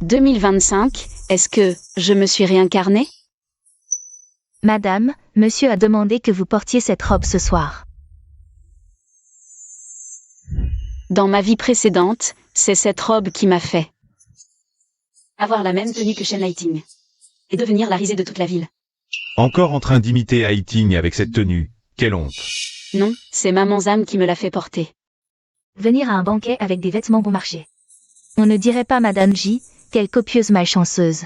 2025, est-ce que je me suis réincarnée? Madame, monsieur a demandé que vous portiez cette robe ce soir. Dans ma vie précédente, c'est cette robe qui m'a fait avoir la même tenue que Shen Lighting et devenir la risée de toute la ville. Encore en train d'imiter Haïting avec cette tenue. Quelle honte. Non, c'est maman Zam qui me l'a fait porter. Venir à un banquet avec des vêtements bon marché. On ne dirait pas Madame J, quelle copieuse malchanceuse.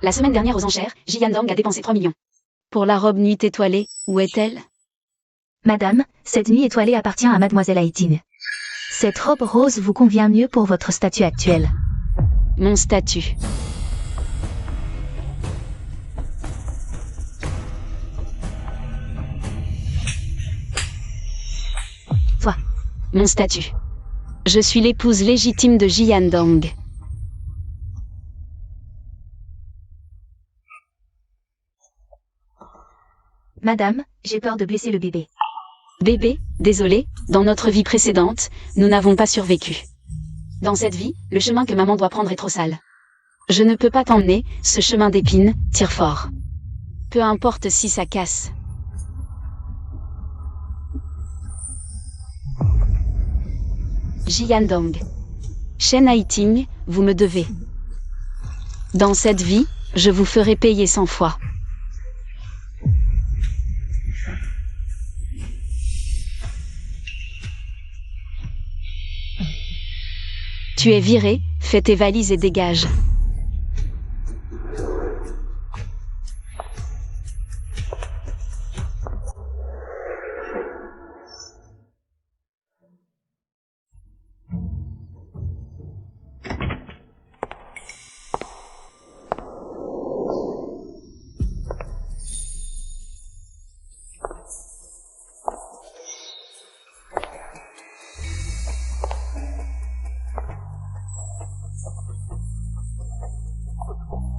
La semaine dernière aux enchères, Jian Dong a dépensé 3 millions. Pour la robe nuit étoilée, où est-elle? Madame, cette nuit étoilée appartient à Mademoiselle Haïting. Cette robe rose vous convient mieux pour votre statut actuel. Mon statut. Toi. Mon statut. Je suis l'épouse légitime de Jian Dong. Madame, j'ai peur de blesser le bébé. Bébé, désolé, dans notre vie précédente, nous n'avons pas survécu. Dans cette vie, le chemin que maman doit prendre est trop sale. Je ne peux pas t'emmener, ce chemin d'épines, tire fort. Peu importe si ça casse. Jian Dong. Shen Haïting, vous me devez. Dans cette vie, je vous ferai payer 100 fois. Tu es viré, fais tes valises et dégage.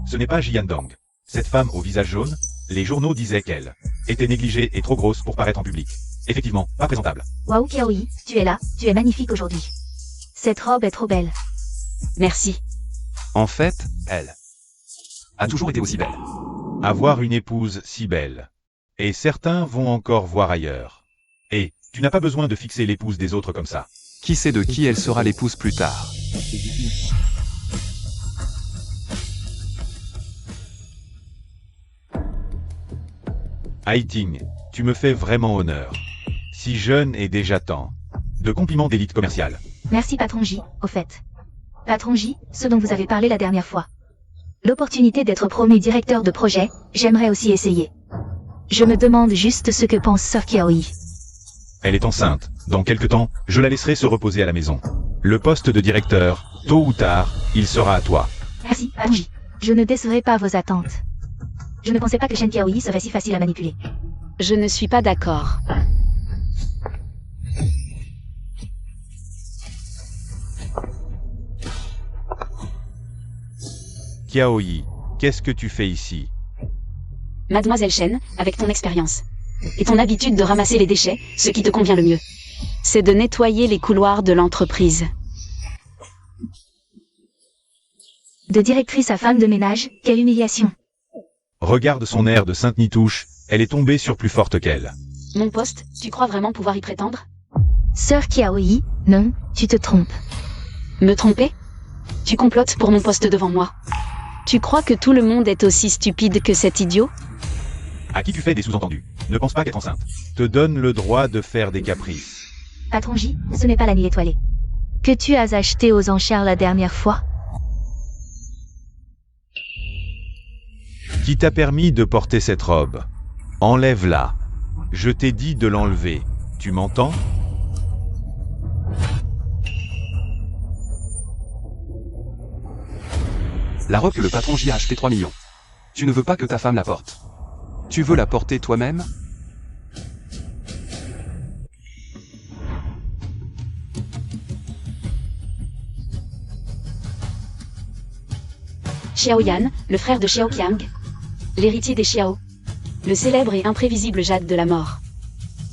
Ce n'est pas Jian Dong. Cette femme au visage jaune, les journaux disaient qu'elle était négligée et trop grosse pour paraître en public. Effectivement, pas présentable. Waouh Kiaoi, tu es là, tu es magnifique aujourd'hui. Cette robe est trop belle. Merci. En fait, elle a toujours été aussi belle. Avoir une épouse si belle. Et certains vont encore voir ailleurs. Et tu n'as pas besoin de fixer l'épouse des autres comme ça. Qui sait de qui elle sera l'épouse plus tard? Haïting, tu me fais vraiment honneur. Si jeune et déjà tant de compliments d'élite commerciale. Merci Patron J, au fait. Patron J, ce dont vous avez parlé la dernière fois. L'opportunité d'être promu directeur de projet, j'aimerais aussi essayer. Je me demande juste ce que pense Sœur Kiaoi. Elle est enceinte. Dans quelque temps, je la laisserai se reposer à la maison. Le poste de directeur, tôt ou tard, il sera à toi. Merci, Patron J. Je ne décevrai pas vos attentes. Je ne pensais pas que Shen Kiaoi serait si facile à manipuler. Je ne suis pas d'accord. Kiaoi, qu'est-ce que tu fais ici? Mademoiselle Shen, avec ton expérience et ton habitude de ramasser les déchets, ce qui te convient le mieux, c'est de nettoyer les couloirs de l'entreprise. De directrice à femme de ménage, quelle humiliation. Regarde son air de Sainte-Nitouche, elle est tombée sur plus forte qu'elle. Mon poste, tu crois vraiment pouvoir y prétendre? Sœur Kiaoi, non, tu te trompes. Me tromper? Tu complotes pour mon poste devant moi. Tu crois que tout le monde est aussi stupide que cet idiot? À qui tu fais des sous-entendus? Ne pense pas qu'être enceinte te donne le droit de faire des caprices. Patron J, ce n'est pas la nuit étoilée. Que tu as acheté aux enchères la dernière fois? Qui t'a permis de porter cette robe? Enlève-la. Je t'ai dit de l'enlever. Tu m'entends? La robe que le patron J a acheté 3 millions. Tu ne veux pas que ta femme la porte. Tu veux la porter toi-même? Xiao Yan, le frère de Xiao Qiang, l'héritier des Xiao, le célèbre et imprévisible Jade de la mort.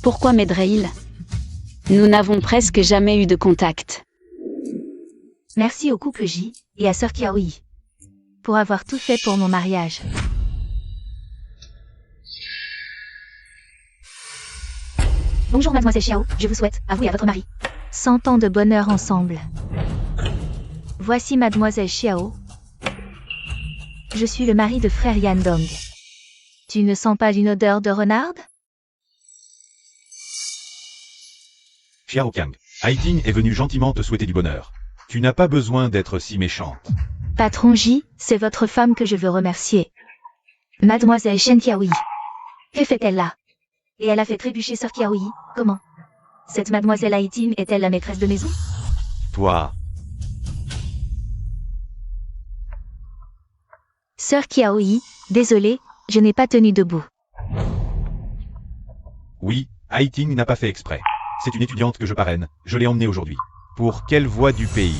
Pourquoi m'aiderait-il? Nous n'avons presque jamais eu de contact. Merci au couple J et à Sir Kiaoi pour avoir tout fait pour mon mariage. Bonjour mademoiselle Xiao, je vous souhaite, à vous et à votre mari, 100 ans de bonheur ensemble. Voici mademoiselle Xiao. Je suis le mari de frère Yandong. Tu ne sens pas une odeur de renarde? Xiao Qiang, Haiting est venu gentiment te souhaiter du bonheur. Tu n'as pas besoin d'être si méchante. Patron J, c'est votre femme que je veux remercier. Mademoiselle Shen Kiaoi. Que fait-elle là? Et elle a fait trébucher Sir Kiaoi, comment? Cette mademoiselle Haiting est-elle la maîtresse de maison? Toi, Sir Kiaoi, désolé, je n'ai pas tenu debout. oui, Haiting n'a pas fait exprès. C'est une étudiante que je parraine, je l'ai emmenée aujourd'hui. Pour quelle voie du pays?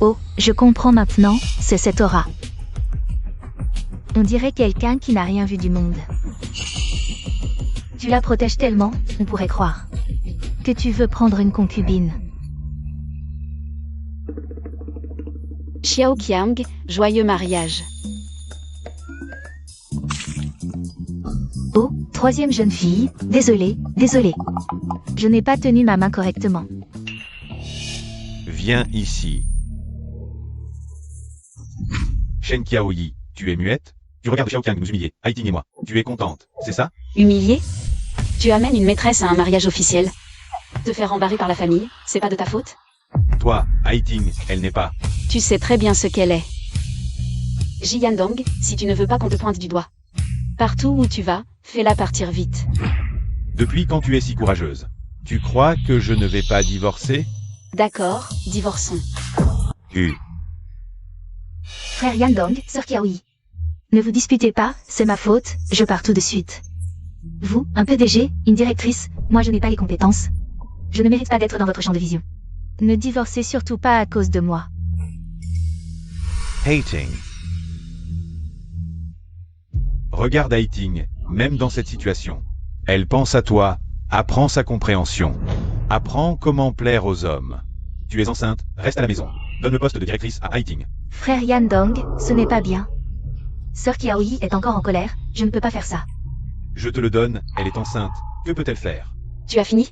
Oh, je comprends maintenant, c'est cette aura. On dirait quelqu'un qui n'a rien vu du monde. Tu la protèges tellement, on pourrait croire que tu veux prendre une concubine. Xiao Qiang, joyeux mariage. Oh, troisième jeune fille, désolé. Je n'ai pas tenu ma main correctement. Viens ici. Shen Kiaoyi, tu es muette? Tu regardes Xiao Qiang nous humilier, Haiting et moi. Tu es contente, c'est ça? Humilié? Tu amènes une maîtresse à un mariage officiel. Te faire embarrer par la famille, c'est pas de ta faute? Toi, Haiting, elle n'est pas. Tu sais très bien ce qu'elle est. Jiyandong, si tu ne veux pas qu'on te pointe du doigt. Partout où tu vas, fais-la partir vite. Depuis quand tu es si courageuse? Tu crois que je ne vais pas divorcer? D'accord, divorçons. Frère Yandong, Sir Kiaoi. Ne vous disputez pas, c'est ma faute, je pars tout de suite. Vous, un PDG, une directrice, moi je n'ai pas les compétences. Je ne mérite pas d'être dans votre champ de vision. Ne divorcez surtout pas à cause de moi. Haiting. Regarde Haiting, même dans cette situation. Elle pense à toi, apprends sa compréhension. Apprends comment plaire aux hommes. Tu es enceinte, reste à la maison. Donne le poste de directrice à Haiting. Frère Yandong, ce n'est pas bien. Sir Kiaoi est encore en colère, je ne peux pas faire ça. Je te le donne, elle est enceinte. Que peut-elle faire? Tu as fini?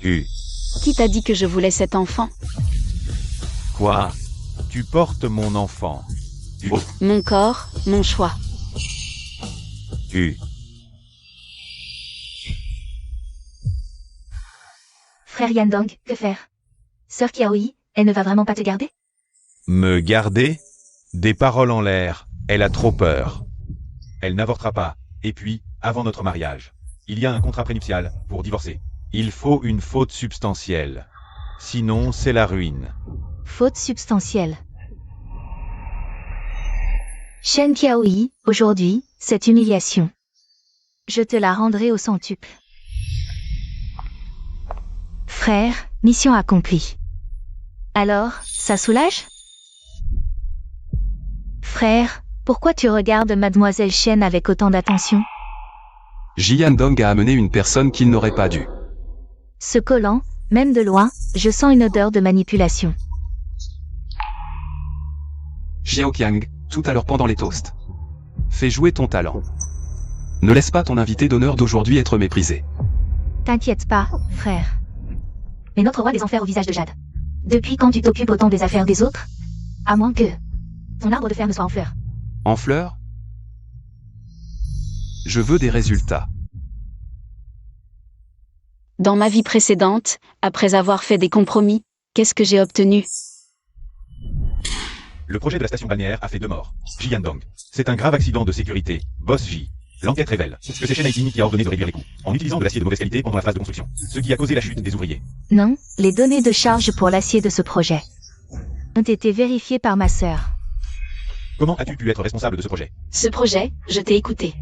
Qui t'a dit que je voulais cet enfant? Quoi? Tu portes mon enfant. Mon corps, mon choix. Frère Yandong, que faire? Sir Kiaoi, elle ne va vraiment pas te garder? Me garder? Des paroles en l'air, elle a trop peur. Elle n'avortera pas, et puis, avant notre mariage, il y a un contrat prénuptial, pour divorcer. Il faut une faute substantielle. Sinon, c'est la ruine. Faute substantielle. Shen Kiaoi, aujourd'hui, cette humiliation. Je te la rendrai au centuple. Frère, mission accomplie. Alors, ça soulage? Frère, pourquoi tu regardes mademoiselle Shen avec autant d'attention? Jiyandong a amené une personne qu'il n'aurait pas dû. Ce collant, même de loin, je sens une odeur de manipulation. Xiao Qiang, tout à l'heure pendant les toasts. Fais jouer ton talent. Ne laisse pas ton invité d'honneur d'aujourd'hui être méprisé. T'inquiète pas, frère. Mais notre roi des enfers au visage de Jade. Depuis quand tu t'occupes autant des affaires des autres? À moins que ton arbre de ferme soit en fleurs. En fleurs? Je veux des résultats. Dans ma vie précédente, après avoir fait des compromis, qu'est-ce que j'ai obtenu? Le projet de la station balnéaire a fait 2 morts. Jiyandong. C'est un grave accident de sécurité. Boss J. L'enquête révèle que c'est Shen Haiting qui a ordonné de réduire les coûts, en utilisant de l'acier de mauvaise qualité pendant la phase de construction, ce qui a causé la chute des ouvriers. Non, les données de charge pour l'acier de ce projet ont été vérifiées par ma sœur. Comment as-tu pu être responsable de ce projet? Ce projet, je t'ai écouté.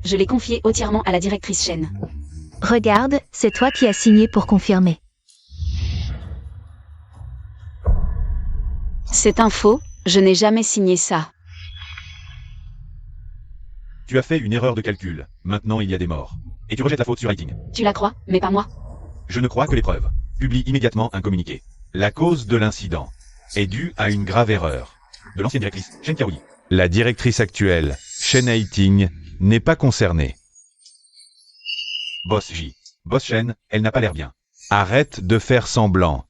Je l'ai confié entièrement à la directrice Shen. Regarde, c'est toi qui as signé pour confirmer. C'est un faux, je n'ai jamais signé ça. Tu as fait une erreur de calcul. Maintenant il y a des morts. Et tu rejettes la faute sur Haiting. Tu la crois, mais pas moi. Je ne crois que les preuves. publie immédiatement un communiqué. La cause de l'incident est due à une grave erreur de l'ancienne directrice, Shen Qiaoyi. La directrice actuelle, Shen Haiting, n'est pas concernée. Boss J. Boss Shen, elle n'a pas l'air bien. Arrête de faire semblant.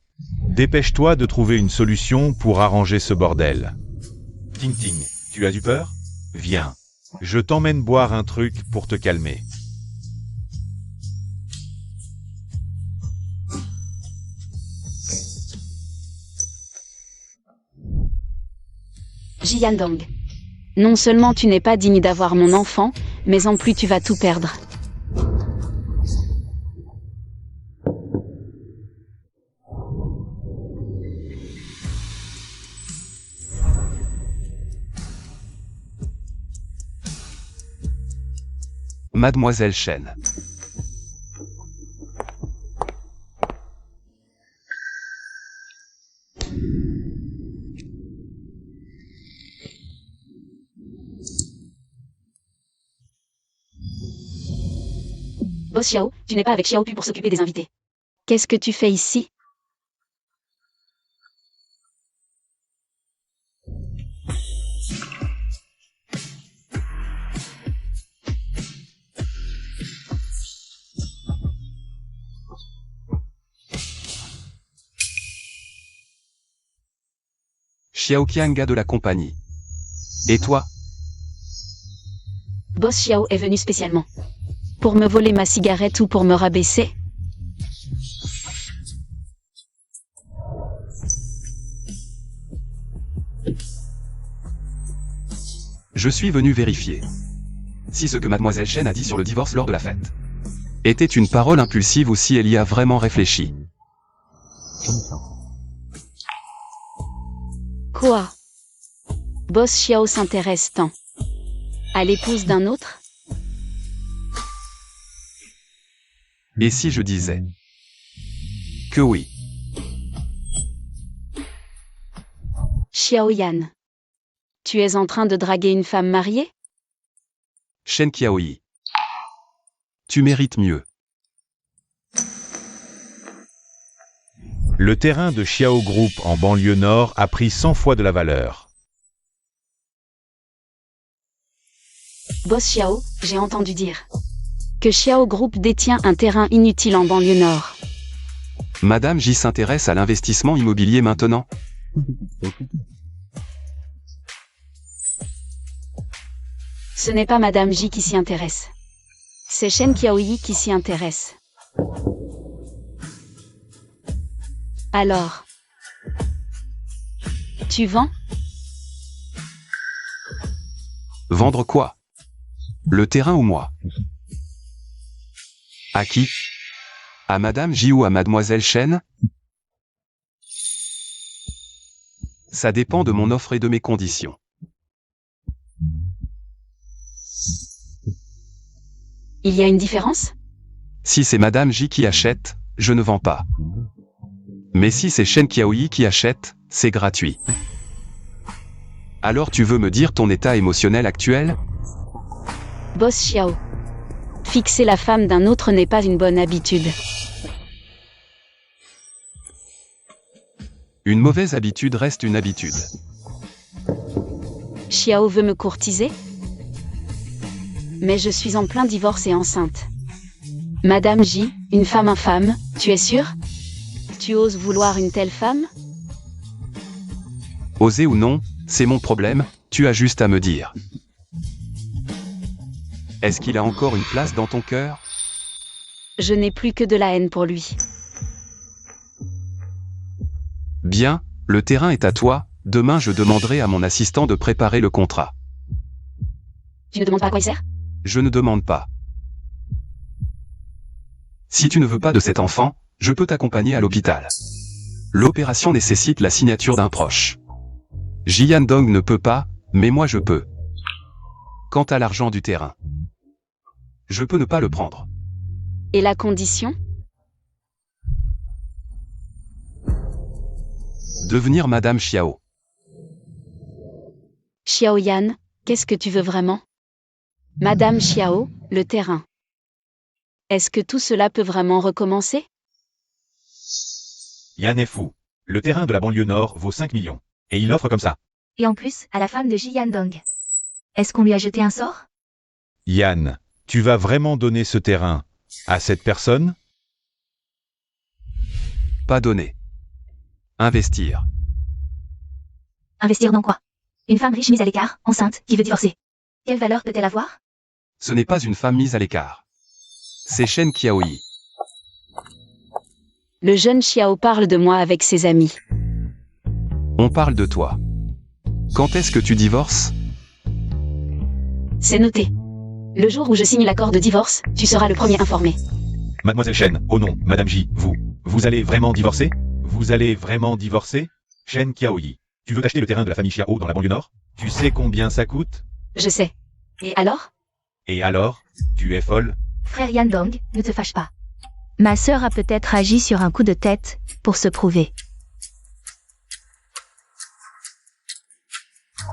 Dépêche-toi de trouver une solution pour arranger ce bordel. Ting Ting, tu as eu peur? Viens. Je t'emmène boire un truc pour te calmer. Jiandong. Non seulement tu n'es pas digne d'avoir mon enfant, mais en plus tu vas tout perdre. Mademoiselle Shen. Boss Xiao, tu n'es pas avec Xiao Pu pour s'occuper des invités. Qu'est-ce que tu fais ici? Xiaoqiang gars de la compagnie. Et toi? Boss Xiao est venu spécialement. Pour me voler ma cigarette ou pour me rabaisser? Je suis venu vérifier si ce que Mademoiselle Shen a dit sur le divorce lors de la fête était une parole impulsive ou si elle y a vraiment réfléchi. Quoi? Boss Xiao s'intéresse tant à l'épouse d'un autre? Et si je disais que oui? Xiao Yan. Tu es en train de draguer une femme mariée? Shen Qiaoyi. Tu mérites mieux. Le terrain de Xiao Group en banlieue nord a pris 100 fois de la valeur. Boss Xiao, j'ai entendu dire que Xiao Group détient un terrain inutile en banlieue nord. Madame J s'intéresse à l'investissement immobilier maintenant? Ce n'est pas Madame J qui s'y intéresse. C'est Shen Qiaoyi qui s'y intéresse. Alors, tu vends? Vendre quoi? Le terrain ou moi? À qui? À Madame J ou à Mademoiselle Shen? Ça dépend de mon offre et de mes conditions. Il y a une différence? Si c'est Madame J qui achète, je ne vends pas. Mais si c'est Shen Qiaoyi qui achète, c'est gratuit. Alors tu veux me dire ton état émotionnel actuel? Boss Xiao. Fixer la femme d'un autre n'est pas une bonne habitude. Une mauvaise habitude reste une habitude. Xiao veut me courtiser? Mais je suis en plein divorce et enceinte. Madame J, une femme infâme, tu es sûre? Tu oses vouloir une telle femme? Oser ou non, c'est mon problème, tu as juste à me dire. Est-ce qu'il a encore une place dans ton cœur? Je n'ai plus que de la haine pour lui. Bien, le terrain est à toi, demain je demanderai à mon assistant de préparer le contrat. Tu ne demandes pas à quoi il sert? Je ne demande pas. Si tu ne veux pas de cet enfant, je peux t'accompagner à l'hôpital. L'opération nécessite la signature d'un proche. Jiandong ne peut pas, mais moi je peux. Quant à l'argent du terrain, je peux ne pas le prendre. Et la condition? Devenir Madame Xiao. Xiao Yan, qu'est-ce que tu veux vraiment? Madame Xiao, le terrain. Est-ce que tout cela peut vraiment recommencer? Yann est fou. Le terrain de la banlieue nord vaut 5 millions. Et il offre comme ça. Et en plus, à la femme de Ji Yandong. Est-ce qu'on lui a jeté un sort? Yann, tu vas vraiment donner ce terrain à cette personne? Pas donner. Investir. Investir dans quoi? Une femme riche mise à l'écart, enceinte, qui veut divorcer. Quelle valeur peut-elle avoir? Ce n'est pas une femme mise à l'écart. C'est Shen Qiaoyi. Le jeune Xiao parle de moi avec ses amis. On parle de toi. Quand est-ce que tu divorces? C'est noté. Le jour où je signe l'accord de divorce, tu seras le premier informé. Mademoiselle Shen, oh non, Madame J, vous allez vraiment divorcer? Vous allez vraiment divorcer? Shen Qiaoyi, tu veux acheter le terrain de la famille Xiao dans la banlieue nord? Tu sais combien ça coûte? Je sais. Et alors? Et alors? Tu es folle? Frère Yandong, ne te fâche pas. Ma sœur a peut-être agi sur un coup de tête, pour se prouver.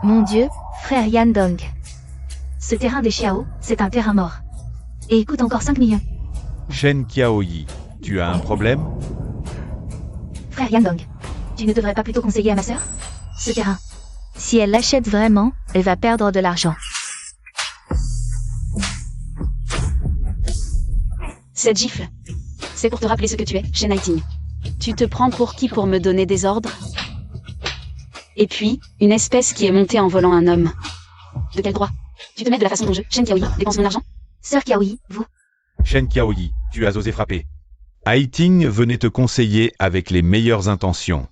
Mon Dieu, frère Yandong. Ce terrain des Xiao, c'est un terrain mort. Et il coûte encore 5 millions. Shen Qiaoyi, tu as un problème? Frère Yandong, tu ne devrais pas plutôt conseiller à ma sœur? Ce terrain. Si elle l'achète vraiment, elle va perdre de l'argent. Cette gifle. C'est pour te rappeler ce que tu es, Shen Haiting. Tu te prends pour qui pour me donner des ordres? Et puis, une espèce qui est montée en volant un homme. De quel droit? Tu te mets de la façon dont je, Shen Qiaoyi, dépense mon argent? Sœur Qiaoyi, vous? Shen Qiaoyi, tu as osé frapper. Haiting venait te conseiller avec les meilleures intentions.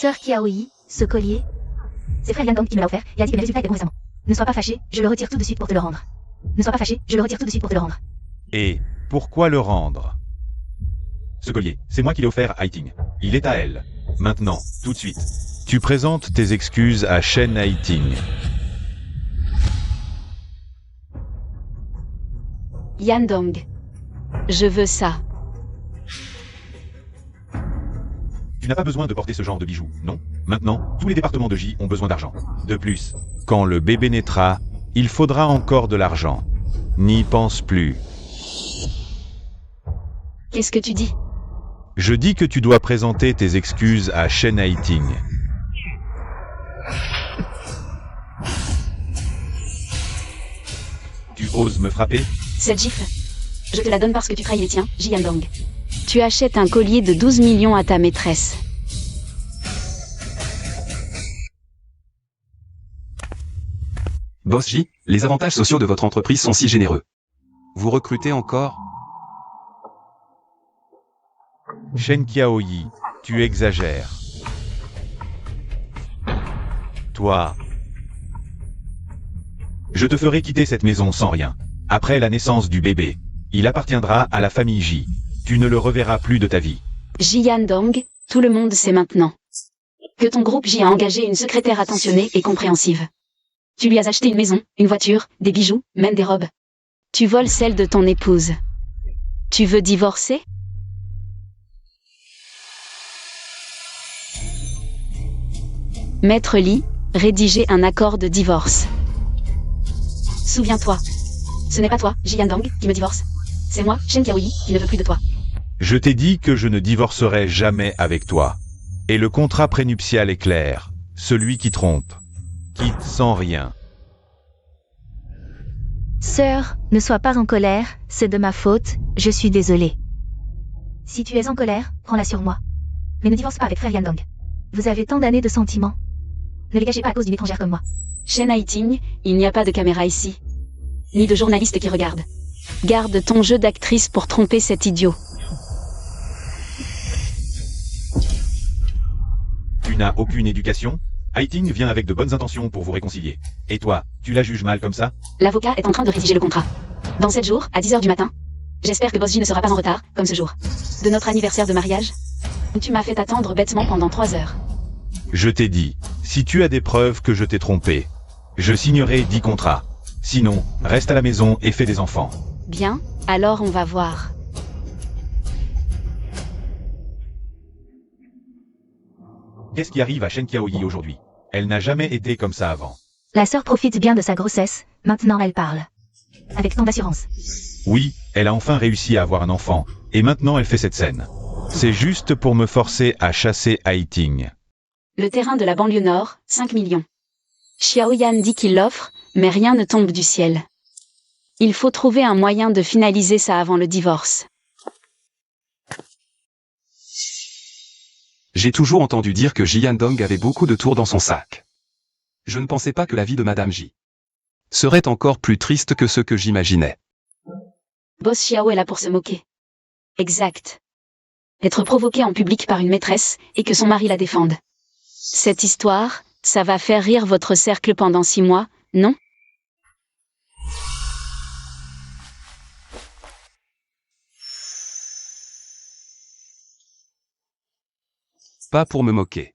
Sœur Qiaoyi, ce collier. C'est frère Yandong qui me l'a offert et a dit que mes résultats étaient bons récemment. Ne sois pas fâché, je le retire tout de suite pour te le rendre. Ne sois pas fâché, je le retire tout de suite pour te le rendre. Et pourquoi le rendre? Ce collier, c'est moi qui l'ai offert à Haiting. Il est à elle. Maintenant, tout de suite. Tu présentes tes excuses à Shen Haiting. Yandong. Je veux ça. Tu n'as pas besoin de porter ce genre de bijoux, non? Maintenant, tous les départements de J ont besoin d'argent. De plus, quand le bébé naîtra, il faudra encore de l'argent. N'y pense plus. Qu'est-ce que tu dis? Je dis que tu dois présenter tes excuses à Shen Haiting. Tu oses me frapper? Cette gifle. Je te la donne parce que tu trahis les tiens, Ji Yandong. Tu achètes un collier de 12 millions à ta maîtresse. Boss J, les avantages sociaux de votre entreprise sont si généreux. Vous recrutez encore? Shen Qiaoyi, tu exagères. Toi. Je te ferai quitter cette maison sans rien. Après la naissance du bébé, il appartiendra à la famille J. Tu ne le reverras plus de ta vie. Ji Yandong, tout le monde sait maintenant que ton groupe J a engagé une secrétaire attentionnée et compréhensive. Tu lui as acheté une maison, une voiture, des bijoux, même des robes. Tu voles celle de ton épouse. Tu veux divorcer? Maître Li, rédiger un accord de divorce. Souviens-toi. Ce n'est pas toi, Ji Yandong, qui me divorce. C'est moi, Shen Qiaoyi, qui ne veux plus de toi. Je t'ai dit que je ne divorcerai jamais avec toi. Et le contrat prénuptial est clair. Celui qui trompe quitte sans rien. Sœur, ne sois pas en colère, c'est de ma faute, je suis désolée. Si tu es en colère, prends-la sur moi. Mais ne divorce pas avec frère Yandong. Vous avez tant d'années de sentiments. Ne les gâchez pas à cause d'une étrangère comme moi. Shen Haiting, il n'y a pas de caméra ici. Ni de journalistes qui regardent. Garde ton jeu d'actrice pour tromper cet idiot. Tu n'as aucune éducation? Haiting vient avec de bonnes intentions pour vous réconcilier. Et toi, tu la juges mal comme ça? L'avocat est en train de rédiger le contrat. Dans 7 jours, à 10h du matin. J'espère que Boss J ne sera pas en retard, comme ce jour. De notre anniversaire de mariage. Tu m'as fait attendre bêtement pendant 3 heures. Je t'ai dit, si tu as des preuves que je t'ai trompé, je signerai 10 contrats. Sinon, reste à la maison et fais des enfants. Bien, alors on va voir. Qu'est-ce qui arrive à Shen Qiaoyi aujourd'hui? Elle n'a jamais été comme ça avant. La sœur profite bien de sa grossesse, maintenant elle parle. Avec tant d'assurance. Oui, elle a enfin réussi à avoir un enfant, et maintenant elle fait cette scène. C'est juste pour me forcer à chasser Haïting. Le terrain de la banlieue nord, 5 millions. Xiaoyan dit qu'il l'offre, mais rien ne tombe du ciel. Il faut trouver un moyen de finaliser ça avant le divorce. J'ai toujours entendu dire que Jian Dong avait beaucoup de tours dans son sac. Je ne pensais pas que la vie de Madame J serait encore plus triste que ce que j'imaginais. Boss Xiao est là pour se moquer. Exact. Être provoqué en public par une maîtresse et que son mari la défende. Cette histoire, ça va faire rire votre cercle pendant 6 mois, non? Pas pour me moquer.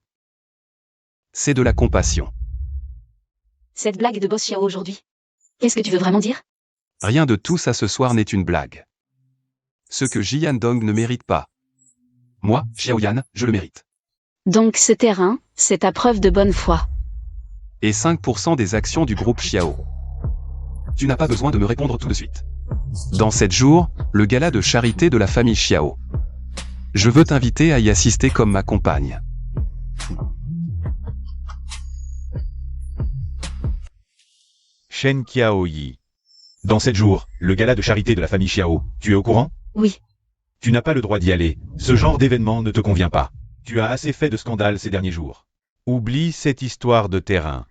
C'est de la compassion. Cette blague de Boss Xiao aujourd'hui. Qu'est-ce que tu veux vraiment dire? Rien de tout ça ce soir n'est une blague. Ce que Jian Dong ne mérite pas. Moi, Xiaoyan, je le mérite. Donc ce terrain, c'est ta preuve de bonne foi. Et 5% des actions du groupe Xiao. Tu n'as pas besoin de me répondre tout de suite. Dans 7 jours, le gala de charité de la famille Xiao. Je veux t'inviter à y assister comme ma compagne. Shen Qiaoyi. Dans 7 jours, le gala de charité de la famille Xiao, tu es au courant? Oui. Tu n'as pas le droit d'y aller, ce genre d'événement ne te convient pas. Tu as assez fait de scandales ces derniers jours. Oublie cette histoire de terrain.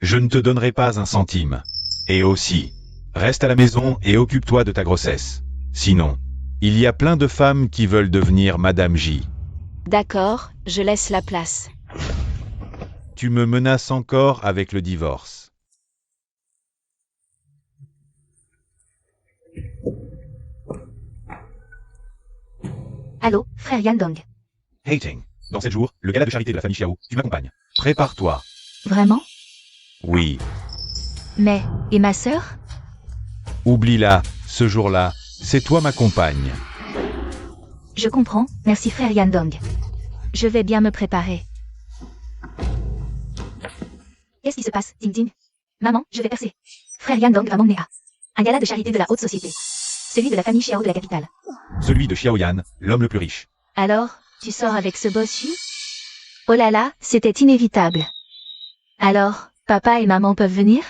Je ne te donnerai pas un centime. Et aussi, reste à la maison et occupe-toi de ta grossesse. Sinon, il y a plein de femmes qui veulent devenir Madame J. D'accord, je laisse la place. Tu me menaces encore avec le divorce. Allô, frère Yan Dong. Hating. Dans 7 jours, le gala de charité de la famille Xiao, tu m'accompagnes. Prépare-toi. Vraiment? Oui. Mais, et ma sœur? Oublie-la, ce jour-là, c'est toi ma compagne. Je comprends, merci frère Yan Dong. Je vais bien me préparer. Qu'est-ce qui se passe, Ting Ting? Maman, je vais percer. Frère Yan Dong va m'emmener à un gala de charité de la haute société. Celui de la famille Xiao de la capitale. Celui de Xiaoyan, l'homme le plus riche. Alors, tu sors avec ce bossu? Oh là là, c'était inévitable. Alors, papa et maman peuvent venir?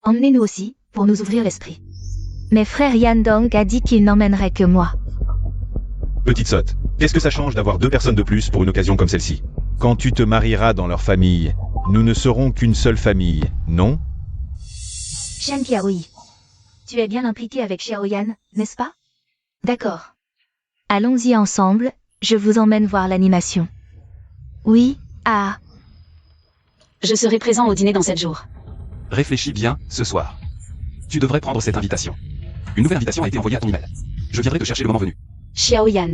Emmenez-nous aussi, pour nous ouvrir l'esprit. Mais frère Yan Dong a dit qu'il n'emmènerait que moi. Petite sotte, qu'est-ce que ça change d'avoir 2 personnes de plus pour une occasion comme celle-ci? Quand tu te marieras dans leur famille, nous ne serons qu'une seule famille, non? Shen Qiaoyi. Tu es bien impliqué avec Xiaoyan, n'est-ce pas? D'accord. Allons-y ensemble, je vous emmène voir l'animation. Oui, ah. Je serai présent au dîner dans 7 jours. Réfléchis bien, ce soir. Tu devrais prendre cette invitation. Une nouvelle invitation a été envoyée à ton email. Je viendrai te chercher le moment venu. Xiaoyan.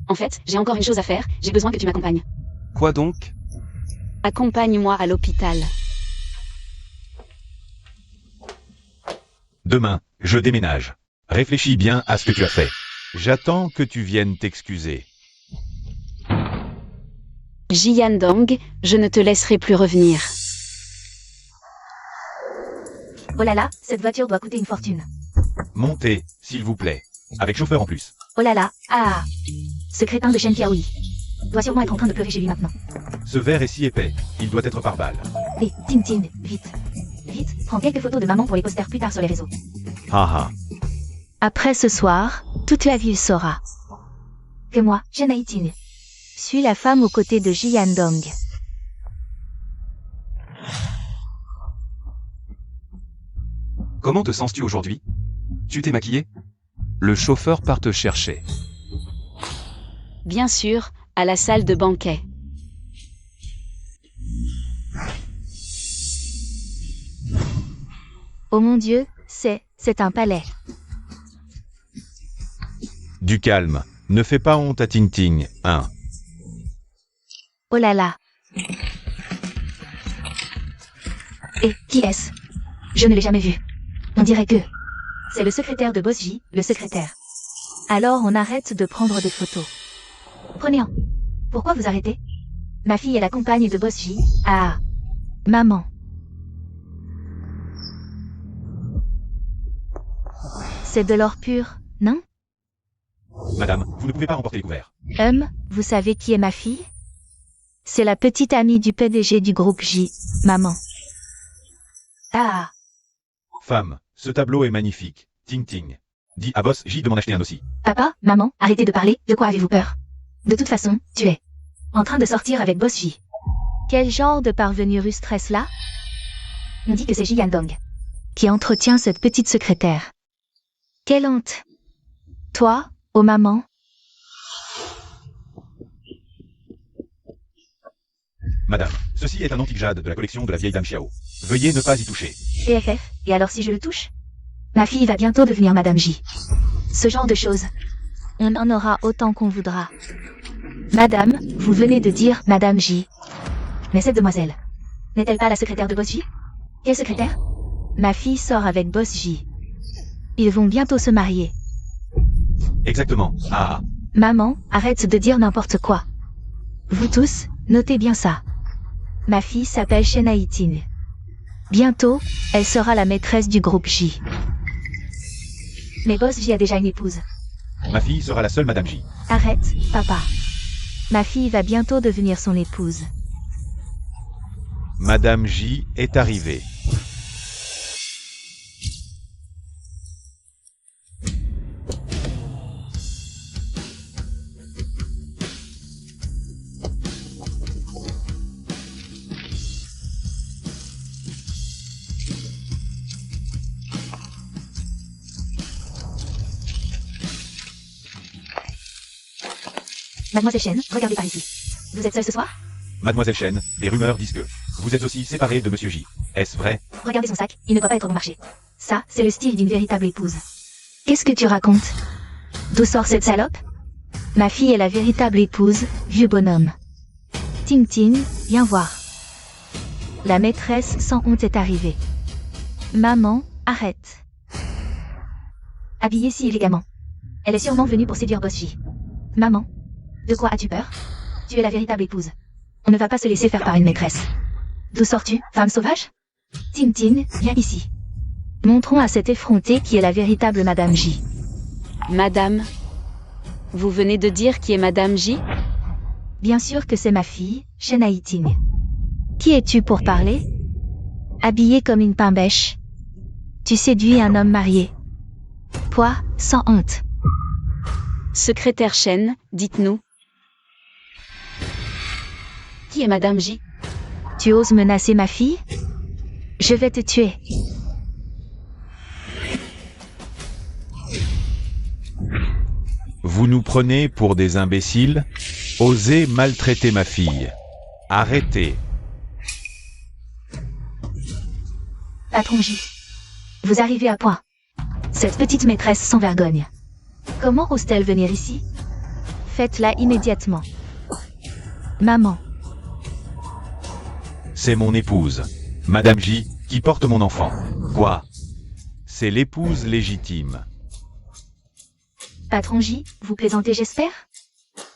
En fait, j'ai encore une chose à faire, j'ai besoin que tu m'accompagnes. Quoi donc? Accompagne-moi à l'hôpital. Demain, je déménage. Réfléchis bien à ce que tu as fait. J'attends que tu viennes t'excuser. Jian Dong, je ne te laisserai plus revenir. Oh là là, cette voiture doit coûter une fortune. Montez, s'il vous plaît. Avec chauffeur en plus. Oh là là, ah. Ce crétin de Shen Qiaoyi doit sûrement être en train de pleurer chez lui maintenant. Ce verre est si épais, il doit être par balle. Hé, Ting Ting, vite. Vite, prends quelques photos de maman pour les posters plus tard sur les réseaux. Haha. Après ce soir, toute la ville saura que moi, Shen Haiting, suis la femme aux côtés de Jian Dong. Comment te sens-tu aujourd'hui? Tu t'es maquillé? Le chauffeur part te chercher. Bien sûr, à la salle de banquet. Oh mon Dieu, c'est un palais. Du calme. Ne fais pas honte à Ting Ting, hein. Oh là là. Et qui est-ce? Je ne l'ai jamais vu. On dirait que c'est le secrétaire de Boss J, le secrétaire. Alors on arrête de prendre des photos. Prenez-en. Pourquoi vous arrêtez? Ma fille est la compagne de Boss J. Ah. Maman. C'est de l'or pur, non? Madame, vous ne pouvez pas remporter les couverts. Vous savez qui est ma fille? C'est la petite amie du PDG du groupe J, maman. Ah, Femme, ce tableau est magnifique. Ting ting. Dis à Boss J de m'en acheter un aussi. papa, maman, arrêtez de parler, de quoi avez-vous peur? De toute façon, tu es en train de sortir avec Boss J. Quel genre de parvenu russe stress-là? On dit que c'est Jian Dong qui entretient cette petite secrétaire. Quelle honte! Toi, oh maman? Madame, ceci est un antique jade de la collection de la vieille dame Xiao. Veuillez ne pas y toucher. PFF, et alors si je le touche? Ma fille va bientôt devenir Madame J. Ce genre de choses. On en aura autant qu'on voudra. Madame, vous venez de dire Madame J. Mais cette demoiselle, n'est-elle pas la secrétaire de Boss J? Quelle secrétaire? Ma fille sort avec Boss J. Ils vont bientôt se marier. Exactement. Ah. Maman, arrête de dire n'importe quoi. Vous tous, notez bien ça. Ma fille s'appelle Shen Haiting. Bientôt, elle sera la maîtresse du groupe J. Mais Boss J a déjà une épouse. Ma fille sera la seule Madame J. Arrête, papa. Ma fille va bientôt devenir son épouse. Madame J est arrivée. Mademoiselle Shen, regardez par ici. Vous êtes seule ce soir? Mademoiselle Chen, les rumeurs disent que vous êtes aussi séparée de Monsieur J. Est-ce vrai? Regardez son sac, il ne doit pas être bon marché. Ça, c'est le style d'une véritable épouse. Qu'est-ce que tu racontes? D'où sort cette salope? Ma fille est la véritable épouse, vieux bonhomme. Ting Ting, viens voir. La maîtresse sans honte est arrivée. Maman, arrête. Habillée si élégamment. Elle est sûrement venue pour séduire Boss J. Maman, de quoi as-tu peur? Tu es la véritable épouse. On ne va pas se laisser faire par une maîtresse. D'où sors-tu, femme sauvage? Ting Ting, viens ici. Montrons à cette effrontée qui est la véritable Madame J. Madame, vous venez de dire qui est Madame J? Bien sûr que c'est ma fille, Shen Haiting. Qui es-tu pour parler? Habillée comme une pain-bêche. Tu séduis un homme marié. Toi, sans honte. Secrétaire Shen, dites-nous. Qui est Madame J? Tu oses menacer ma fille? Je vais te tuer. Vous nous prenez pour des imbéciles? Osez maltraiter ma fille. Arrêtez. Patron J. Vous arrivez à point. Cette petite maîtresse sans vergogne. Comment ose-t-elle venir ici? Faites-la immédiatement. Maman. C'est mon épouse, Madame J, qui porte mon enfant. Quoi? C'est l'épouse légitime. Patron J, vous plaisantez j'espère?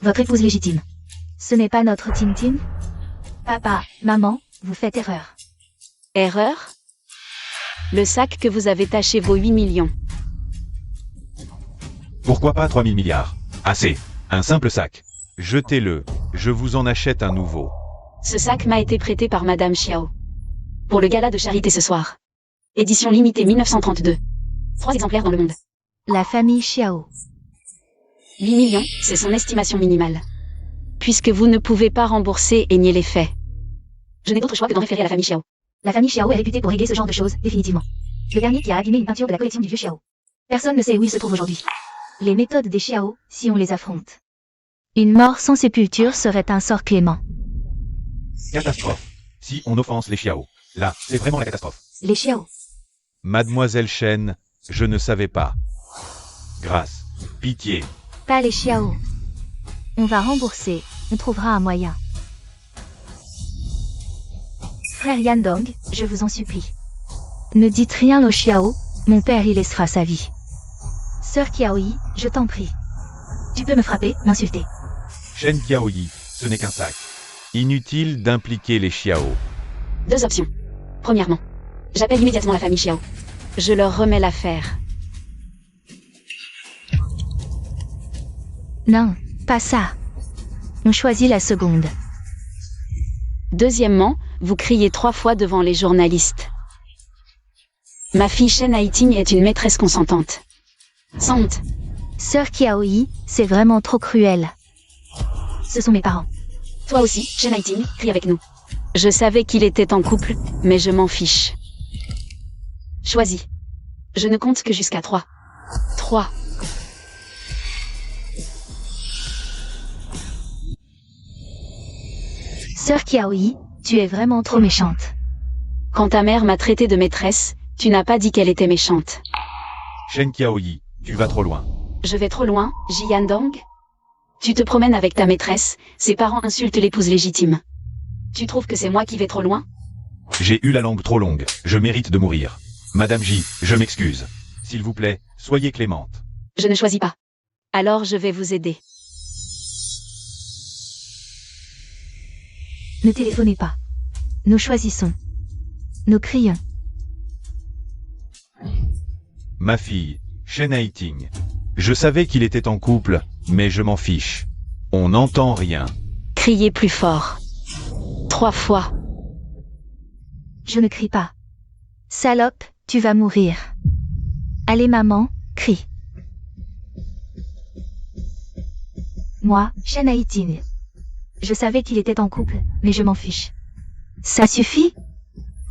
Votre épouse légitime. Ce n'est pas notre Tintin? Papa, maman, vous faites erreur. Erreur? Le sac que vous avez taché vaut 8 millions. Pourquoi pas 3000 milliards? Assez. Un simple sac. Jetez-le. Je vous en achète un nouveau. Ce sac m'a été prêté par Madame Xiao. Pour le gala de charité ce soir. Édition limitée 1932. 3 exemplaires dans le monde. La famille Xiao. 8 millions, c'est son estimation minimale. Puisque vous ne pouvez pas rembourser et nier les faits. Je n'ai d'autre choix que d'en référer à la famille Xiao. La famille Xiao est réputée pour régler ce genre de choses, définitivement. Le dernier qui a abîmé une peinture de la collection du vieux Xiao. Personne ne sait où il se trouve aujourd'hui. Les méthodes des Xiao, si on les affronte. Une mort sans sépulture serait un sort clément. Catastrophe. Si on offense les Xiao. Là, c'est vraiment la catastrophe. Les Xiao. Mademoiselle Chen, je ne savais pas. Grâce. Pitié. Pas les Xiao. On va rembourser, on trouvera un moyen. Frère Yandong, je vous en supplie. Ne dites rien aux Xiao, mon père y laissera sa vie. Sœur Kiaoyi, je t'en prie. Tu peux me frapper, m'insulter. Shen Kiaoyi, ce n'est qu'un sac. Inutile d'impliquer les Xiao. 2 options. Premièrement, j'appelle immédiatement la famille Xiao. Je leur remets l'affaire. Non, pas ça. On choisit la seconde. Deuxièmement, vous criez 3 fois devant les journalistes. Ma fille Shen Haiting est une maîtresse consentante. Sans honte. Sœur Kiaoi, c'est vraiment trop cruel. Ce sont mes parents. Toi aussi, Shen Haiting, crie avec nous. Je savais qu'il était en couple, mais je m'en fiche. Choisis. Je ne compte que jusqu'à 3. 3. Sœur Kiaoi, tu es vraiment trop méchante. Quand ta mère m'a traité de maîtresse, tu n'as pas dit qu'elle était méchante. Shen Kiaoyi, tu vas trop loin. Je vais trop loin, Jiandong? Tu te promènes avec ta maîtresse, ses parents insultent l'épouse légitime. Tu trouves que c'est moi qui vais trop loin? J'ai eu la langue trop longue, je mérite de mourir. Madame J, je m'excuse. S'il vous plaît, soyez clémente. Je ne choisis pas. Alors je vais vous aider. Ne téléphonez pas. Nous choisissons. Nous crions. Ma fille, Shen Haiting. Je savais qu'il était en couple, mais je m'en fiche. On n'entend rien. Criez plus fort. 3 fois. Je ne crie pas. Salope, tu vas mourir. Allez maman, crie. Moi, Shen Haiting. Je savais qu'il était en couple, mais je m'en fiche. Ça suffit?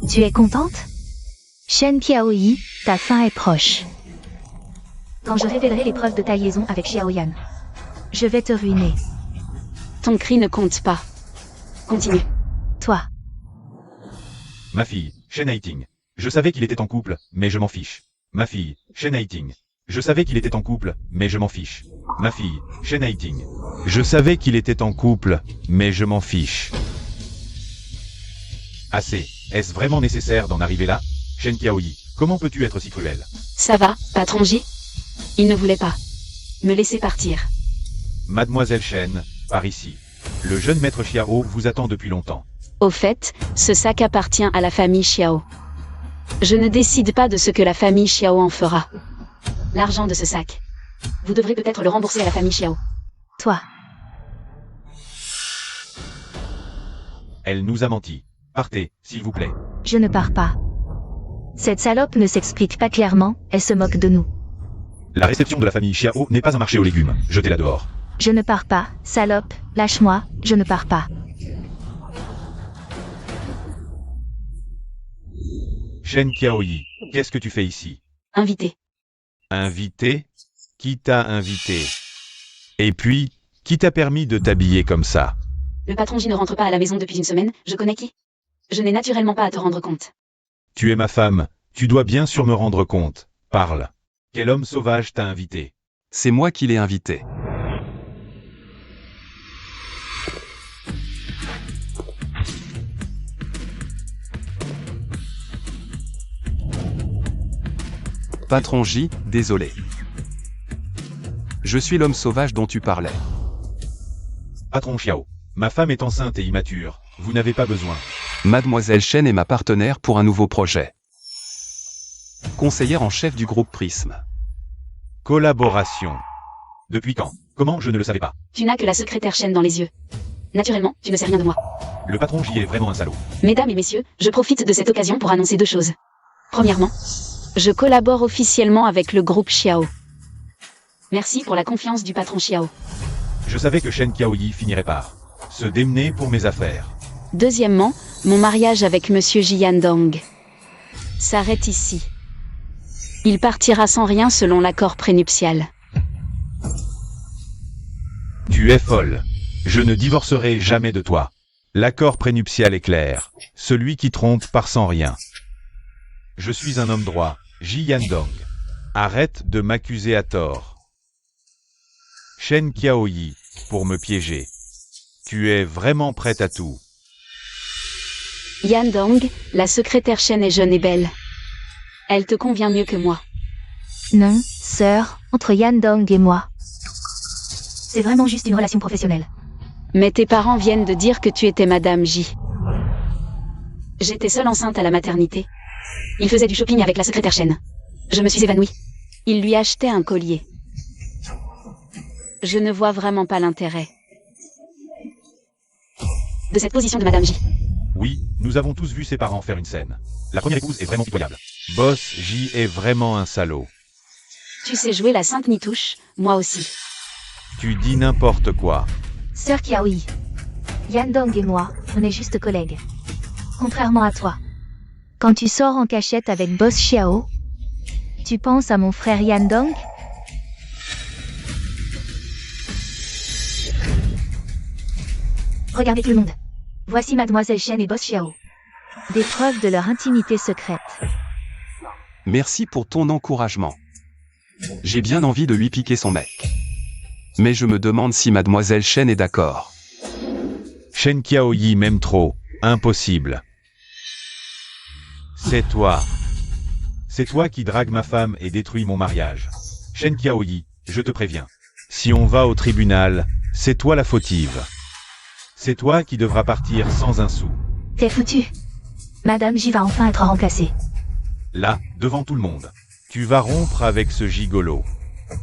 Tu es contente? Shen Kiaoi, ta fin est proche. Quand je révélerai les preuves de ta liaison avec Xiaoyan, je vais te ruiner. Ton cri ne compte pas. Continue. Toi. Ma fille, Shen Haiting. Je savais qu'il était en couple, mais je m'en fiche. Ma fille, Shen Haiting. Je savais qu'il était en couple, mais je m'en fiche. Ma fille, Shen Haiting. Je savais qu'il était en couple, mais je m'en fiche. Assez. Est-ce vraiment nécessaire d'en arriver là? Shen Kiaoyi, comment peux-tu être si cruel? Ça va, patron J? Il ne voulait pas me laisser partir. Mademoiselle Shen, par ici. Le jeune maître Xiao vous attend depuis longtemps. Au fait, ce sac appartient à la famille Xiao. Je ne décide pas de ce que la famille Xiao en fera. L'argent de ce sac. Vous devrez peut-être le rembourser à la famille Xiao. Toi. Elle nous a menti. Partez, s'il vous plaît. Je ne pars pas. Cette salope ne s'explique pas clairement, elle se moque de nous. La réception de la famille Xiao n'est pas un marché aux légumes. Jetez-la dehors. Je ne pars pas, salope, lâche-moi, je ne pars pas. Shen Kiaoyi, qu'est-ce que tu fais ici? Invité. Invité? Qui t'a invité? Et puis, qui t'a permis de t'habiller comme ça? Le patron J ne rentre pas à la maison depuis une semaine, je connais qui? Je n'ai naturellement pas à te rendre compte. Tu es ma femme, tu dois bien sûr me rendre compte. Parle. Quel homme sauvage t'a invité? C'est moi qui l'ai invité. Patron J, désolé. Je suis l'homme sauvage dont tu parlais. Patron Xiao, ma femme est enceinte et immature, vous n'avez pas besoin. Mademoiselle Shen est ma partenaire pour un nouveau projet. Conseillère en chef du groupe Prisme. Collaboration. Depuis quand? Comment? Je ne le savais pas. Tu n'as que la secrétaire Shen dans les yeux. Naturellement, tu ne sais rien de moi. Le patron J est vraiment un salaud. Mesdames et messieurs, je profite de cette occasion pour annoncer 2 choses. Premièrement, je collabore officiellement avec le groupe Xiao. Merci pour la confiance du patron Xiao. Je savais que Shen Kiaoyi finirait par se démener pour mes affaires. Deuxièmement, mon mariage avec Monsieur Jiandong s'arrête ici. Il partira sans rien selon l'accord prénuptial. Tu es folle. Je ne divorcerai jamais de toi. L'accord prénuptial est clair. Celui qui trompe part sans rien. Je suis un homme droit, Jiandong. Arrête de m'accuser à tort. Shen Kiaoyi, pour me piéger. Tu es vraiment prête à tout. Yandong, la secrétaire Shen est jeune et belle. Elle te convient mieux que moi. Non, sœur, entre Yandong et moi. C'est vraiment juste une relation professionnelle. Mais tes parents viennent de dire que tu étais Madame J. J'étais seule enceinte à la maternité. Il faisait du shopping avec la secrétaire Shen. Je me suis évanouie. Il lui achetait un collier. Je ne vois vraiment pas l'intérêt de cette position de Madame J. Oui, nous avons tous vu ses parents faire une scène. La première épouse est vraiment pitoyable. Boss J est vraiment un salaud. Tu sais jouer la sainte nitouche, moi aussi. Tu dis n'importe quoi. Sœur Kiaoi. Yandong et moi, on est juste collègues. Contrairement à toi. Quand tu sors en cachette avec Boss Xiao, tu penses à mon frère Yandong? Regardez tout le monde. Voici Mademoiselle Shen et Boss Xiao. Des preuves de leur intimité secrète. Merci pour ton encouragement. J'ai bien envie de lui piquer son mec. Mais je me demande si Mademoiselle Shen est d'accord. Shen Qiaoyi m'aime trop. Impossible. C'est toi. C'est toi qui drague ma femme et détruit mon mariage. Shen Qiaoyi, je te préviens. Si on va au tribunal, c'est toi la fautive. C'est toi qui devras partir sans un sou. T'es foutu. Madame J va enfin être remplacée. Là, devant tout le monde. Tu vas rompre avec ce gigolo.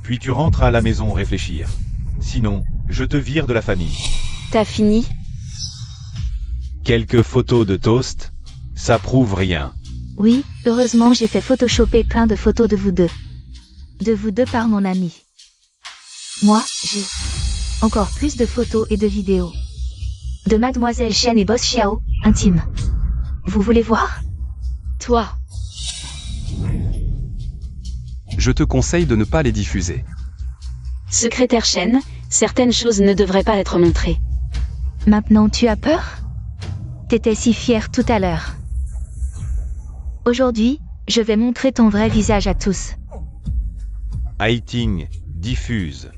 Puis tu rentres à la maison réfléchir. Sinon, je te vire de la famille. T'as fini? Quelques photos de toast, ça prouve rien. Oui, heureusement j'ai fait photoshopper plein de photos de vous deux. De vous deux par mon ami. Moi, j'ai encore plus de photos et de vidéos. De Mademoiselle Shen et Boss Xiao, intime. Vous voulez voir? Toi. Je te conseille de ne pas les diffuser. Secrétaire Shen, certaines choses ne devraient pas être montrées. Maintenant tu as peur? T'étais si fière tout à l'heure. Aujourd'hui, je vais montrer ton vrai visage à tous. Haïting, diffuse.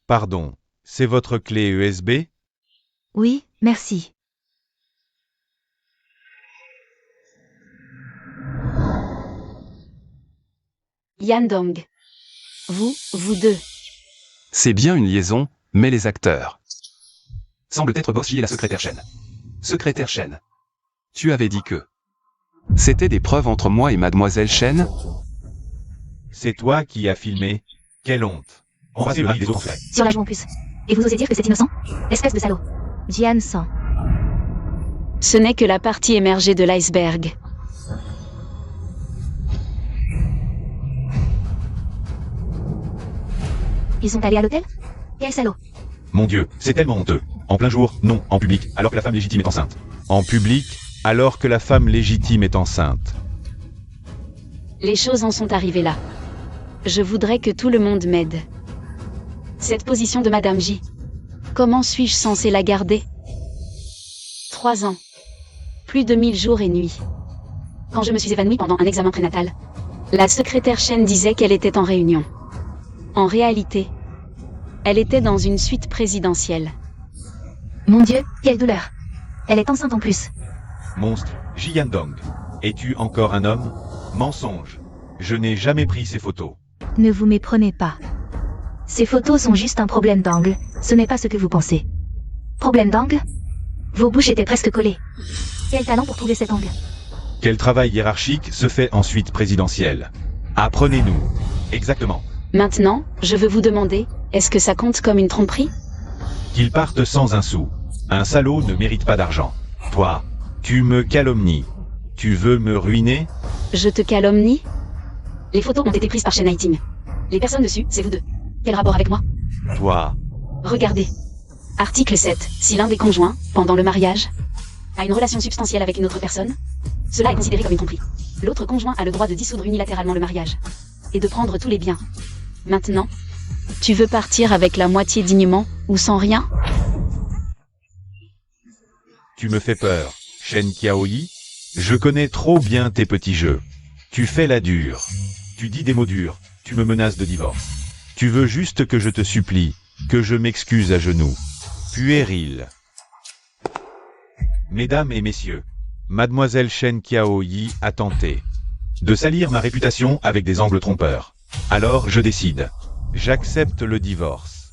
Pardon, c'est votre clé USB? Oui, merci. Yandong. Vous deux. C'est bien une liaison, mais les acteurs. Semble être Boss J et la secrétaire Shen. Secrétaire Shen. Tu avais dit que c'était des preuves entre moi et Mademoiselle Shen? C'est toi qui as filmé? Quelle honte. Embrassez le mari des autres frères. Sur la joue en plus. Et vous osez dire que c'est innocent? Espèce de salaud. Jian San. Ce n'est que la partie émergée de l'iceberg. Ils sont allés à l'hôtel? Quel salaud. Mon Dieu, c'est tellement honteux. En plein jour, non, en public, alors que la femme légitime est enceinte. En public, alors que la femme légitime est enceinte. Les choses en sont arrivées là. Je voudrais que tout le monde m'aide. Cette position de Madame J. Comment suis-je censé la garder? 3 ans. Plus de 1000 jours et nuits. Quand je me suis évanouie pendant un examen prénatal, la secrétaire Shen disait qu'elle était en réunion. En réalité, elle était dans une suite présidentielle. Mon Dieu, quelle douleur. Elle est enceinte en plus. Monstre, Jiyandong. Es-tu encore un homme? Mensonge. Je n'ai jamais pris ces photos. Ne vous méprenez pas. Ces photos sont juste un problème d'angle, ce n'est pas ce que vous pensez. Problème d'angle? Vos bouches étaient presque collées. Quel talent pour trouver cet angle. Quel travail hiérarchique se fait en suite présidentielle? Apprenez-nous. Exactement. Maintenant, je veux vous demander, est-ce que ça compte comme une tromperie? Qu'ils partent sans un sou. Un salaud ne mérite pas d'argent. Toi, tu me calomnies. Tu veux me ruiner? Je te calomnie? Les photos ont été prises par Shen Haïting. Les personnes dessus, c'est vous deux. Quel rapport avec moi? Toi. Regardez. Article 7. Si l'un des conjoints, pendant le mariage, a une relation substantielle avec une autre personne, cela est considéré comme une tromperie. L'autre conjoint a le droit de dissoudre unilatéralement le mariage. Et de prendre tous les biens. Maintenant, tu veux partir avec la moitié dignement, ou sans rien? Tu me fais peur, Shen Qiaoyi. Je connais trop bien tes petits jeux. Tu fais la dure. Tu dis des mots durs. Tu me menaces de divorce. Tu veux juste que je te supplie, que je m'excuse à genoux. Puéril. Mesdames et messieurs, Mademoiselle Shen Qiaoyi a tenté de salir ma réputation avec des angles trompeurs. Alors je décide. J'accepte le divorce.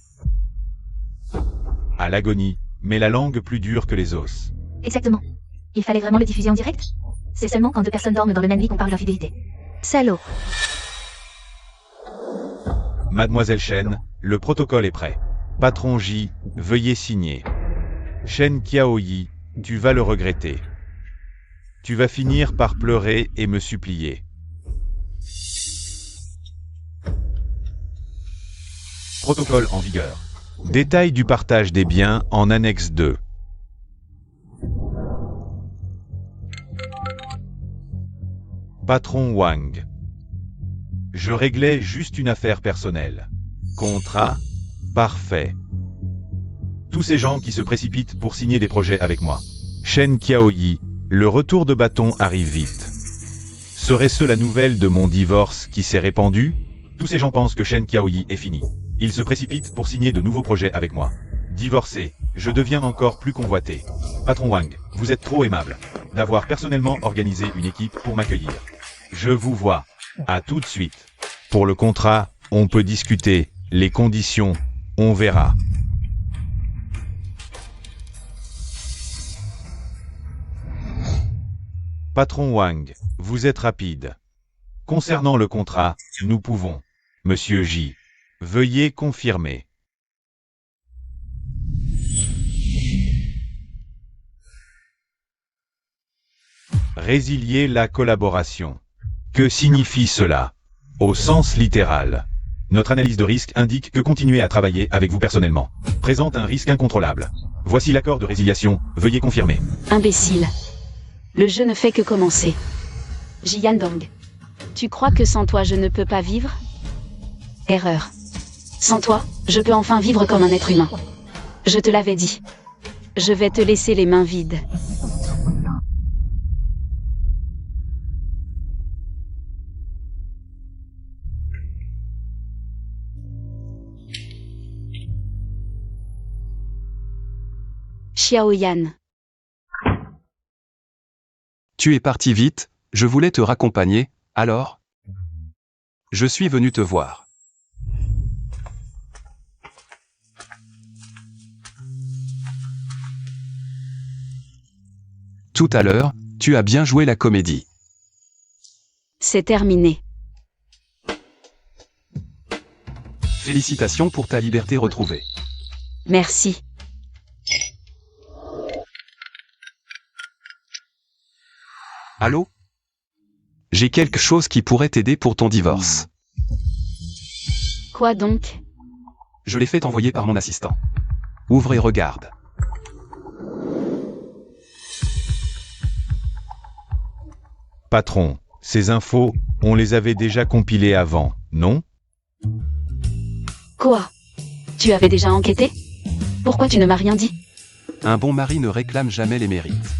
À l'agonie, mais la langue plus dure que les os. Exactement. Il fallait vraiment le diffuser en direct? C'est seulement quand deux personnes dorment dans le même lit qu'on parle d'infidélité. Salaud. Mademoiselle Shen, le protocole est prêt. Patron J, veuillez signer. Shen Qiaoyi, tu vas le regretter. Tu vas finir par pleurer et me supplier. Protocole en vigueur. Détail du partage des biens en annexe 2. Patron Wang. Je réglais juste une affaire personnelle. Contrat, parfait. Tous ces gens qui se précipitent pour signer des projets avec moi. Shen Qiaoyi, le retour de bâton arrive vite. Serait-ce la nouvelle de mon divorce qui s'est répandue? Tous ces gens pensent que Shen Qiaoyi est fini. Ils se précipitent pour signer de nouveaux projets avec moi. Divorcé, je deviens encore plus convoité. Patron Wang, vous êtes trop aimable d'avoir personnellement organisé une équipe pour m'accueillir. Je vous vois. À tout de suite. Pour le contrat, on peut discuter. Les conditions, on verra. Patron Wang, vous êtes rapide. Concernant le contrat, nous pouvons. Monsieur J, veuillez confirmer. Résilier la collaboration. Que signifie cela? Au sens littéral. Notre analyse de risque indique que continuer à travailler avec vous personnellement présente un risque incontrôlable. Voici l'accord de résiliation, veuillez confirmer. Imbécile. Le jeu ne fait que commencer. Jiandong. Tu crois que sans toi je ne peux pas vivre? Erreur. Sans toi, je peux enfin vivre comme un être humain. Je te l'avais dit. Je vais te laisser les mains vides. Xiaoyan. Tu es parti vite, je voulais te raccompagner, alors? Je suis venu te voir. Tout à l'heure, tu as bien joué la comédie. C'est terminé. Félicitations pour ta liberté retrouvée. Merci. Allô? J'ai quelque chose qui pourrait t'aider pour ton divorce. Quoi donc? Je l'ai fait envoyer par mon assistant. Ouvre et regarde. Patron, ces infos, on les avait déjà compilées avant, non? Quoi? Tu avais déjà enquêté? Pourquoi tu ne m'as rien dit? Un bon mari ne réclame jamais les mérites.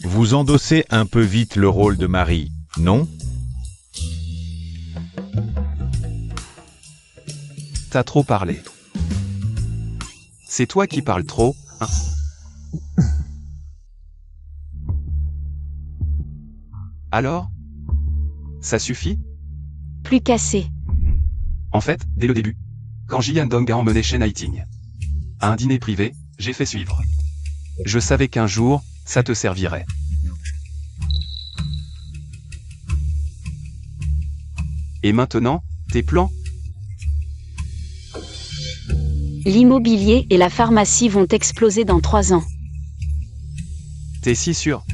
Vous endossez un peu vite le rôle de mari, non? T'as trop parlé. C'est toi qui parles trop, hein? Alors? Ça suffit? Plus cassé. En fait, dès le début, quand Jiandong a emmené Shen Haiting à un dîner privé, j'ai fait suivre. Je savais qu'un jour, ça te servirait. Et maintenant, tes plans? L'immobilier et la pharmacie vont exploser dans 3 ans. T'es si sûr?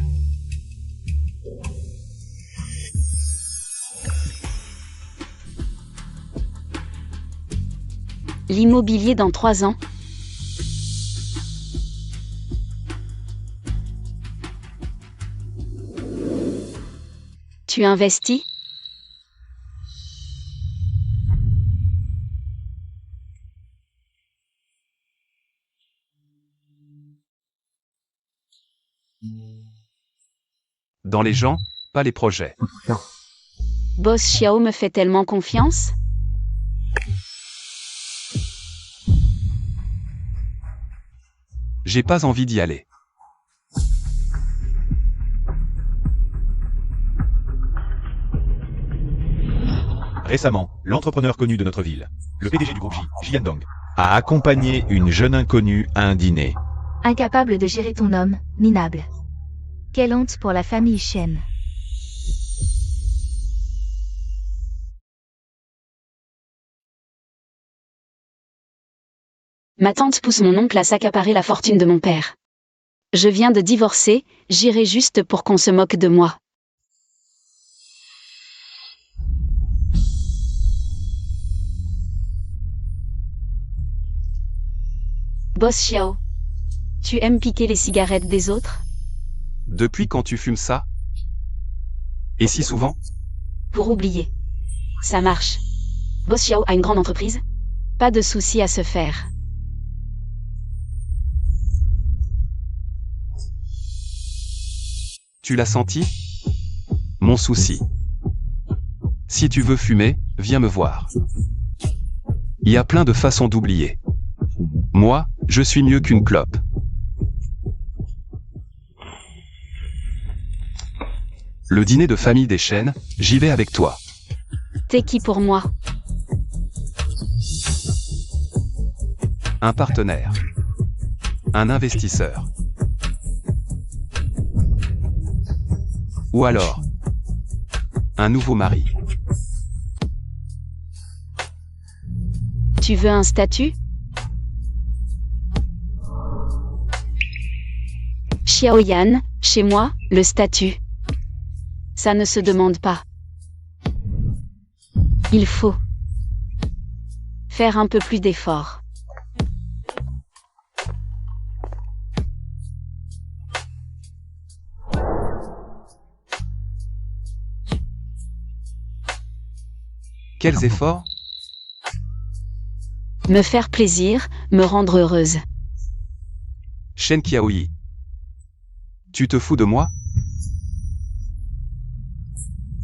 L'immobilier dans 3 ans? Tu investis? Dans les gens, pas les projets. Boss Xiao me fait tellement confiance? J'ai pas envie d'y aller. Récemment, l'entrepreneur connu de notre ville, le PDG du groupe J, Jian Dong, a accompagné une jeune inconnue à un dîner. Incapable de gérer ton homme, minable. Quelle honte pour la famille Shen. Ma tante pousse mon oncle à s'accaparer la fortune de mon père. Je viens de divorcer, j'irai juste pour qu'on se moque de moi. Boss Xiao. Tu aimes piquer les cigarettes des autres? Depuis quand tu fumes ça? Et si souvent? Pour oublier. Ça marche. Boss Xiao a une grande entreprise? Pas de souci à se faire. Tu l'as senti? Mon souci. Si tu veux fumer, viens me voir. Il y a plein de façons d'oublier. Moi, je suis mieux qu'une clope. Le dîner de famille des Shen, j'y vais avec toi. T'es qui pour moi? Un partenaire. Un investisseur. Ou alors, un nouveau mari. Tu veux un statut? Xiaoyan, chez moi, le statut. Ça ne se demande pas. Il faut faire un peu plus d'efforts. Quels efforts? Me faire plaisir, me rendre heureuse. Shen Qiaoyi. Tu te fous de moi?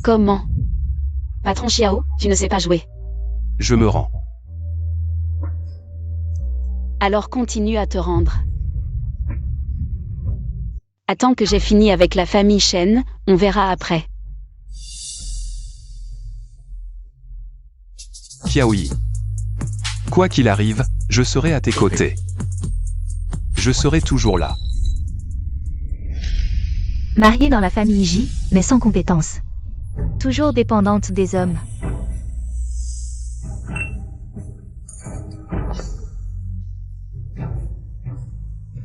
Comment? Patron Xiao, tu ne sais pas jouer. Je me rends. Alors continue à te rendre. Attends que j'ai fini avec la famille Shen, on verra après. Qiaoyi. Quoi qu'il arrive, je serai à tes côtés. Je serai toujours là. Mariée dans la famille J, mais sans compétences. Toujours dépendante des hommes.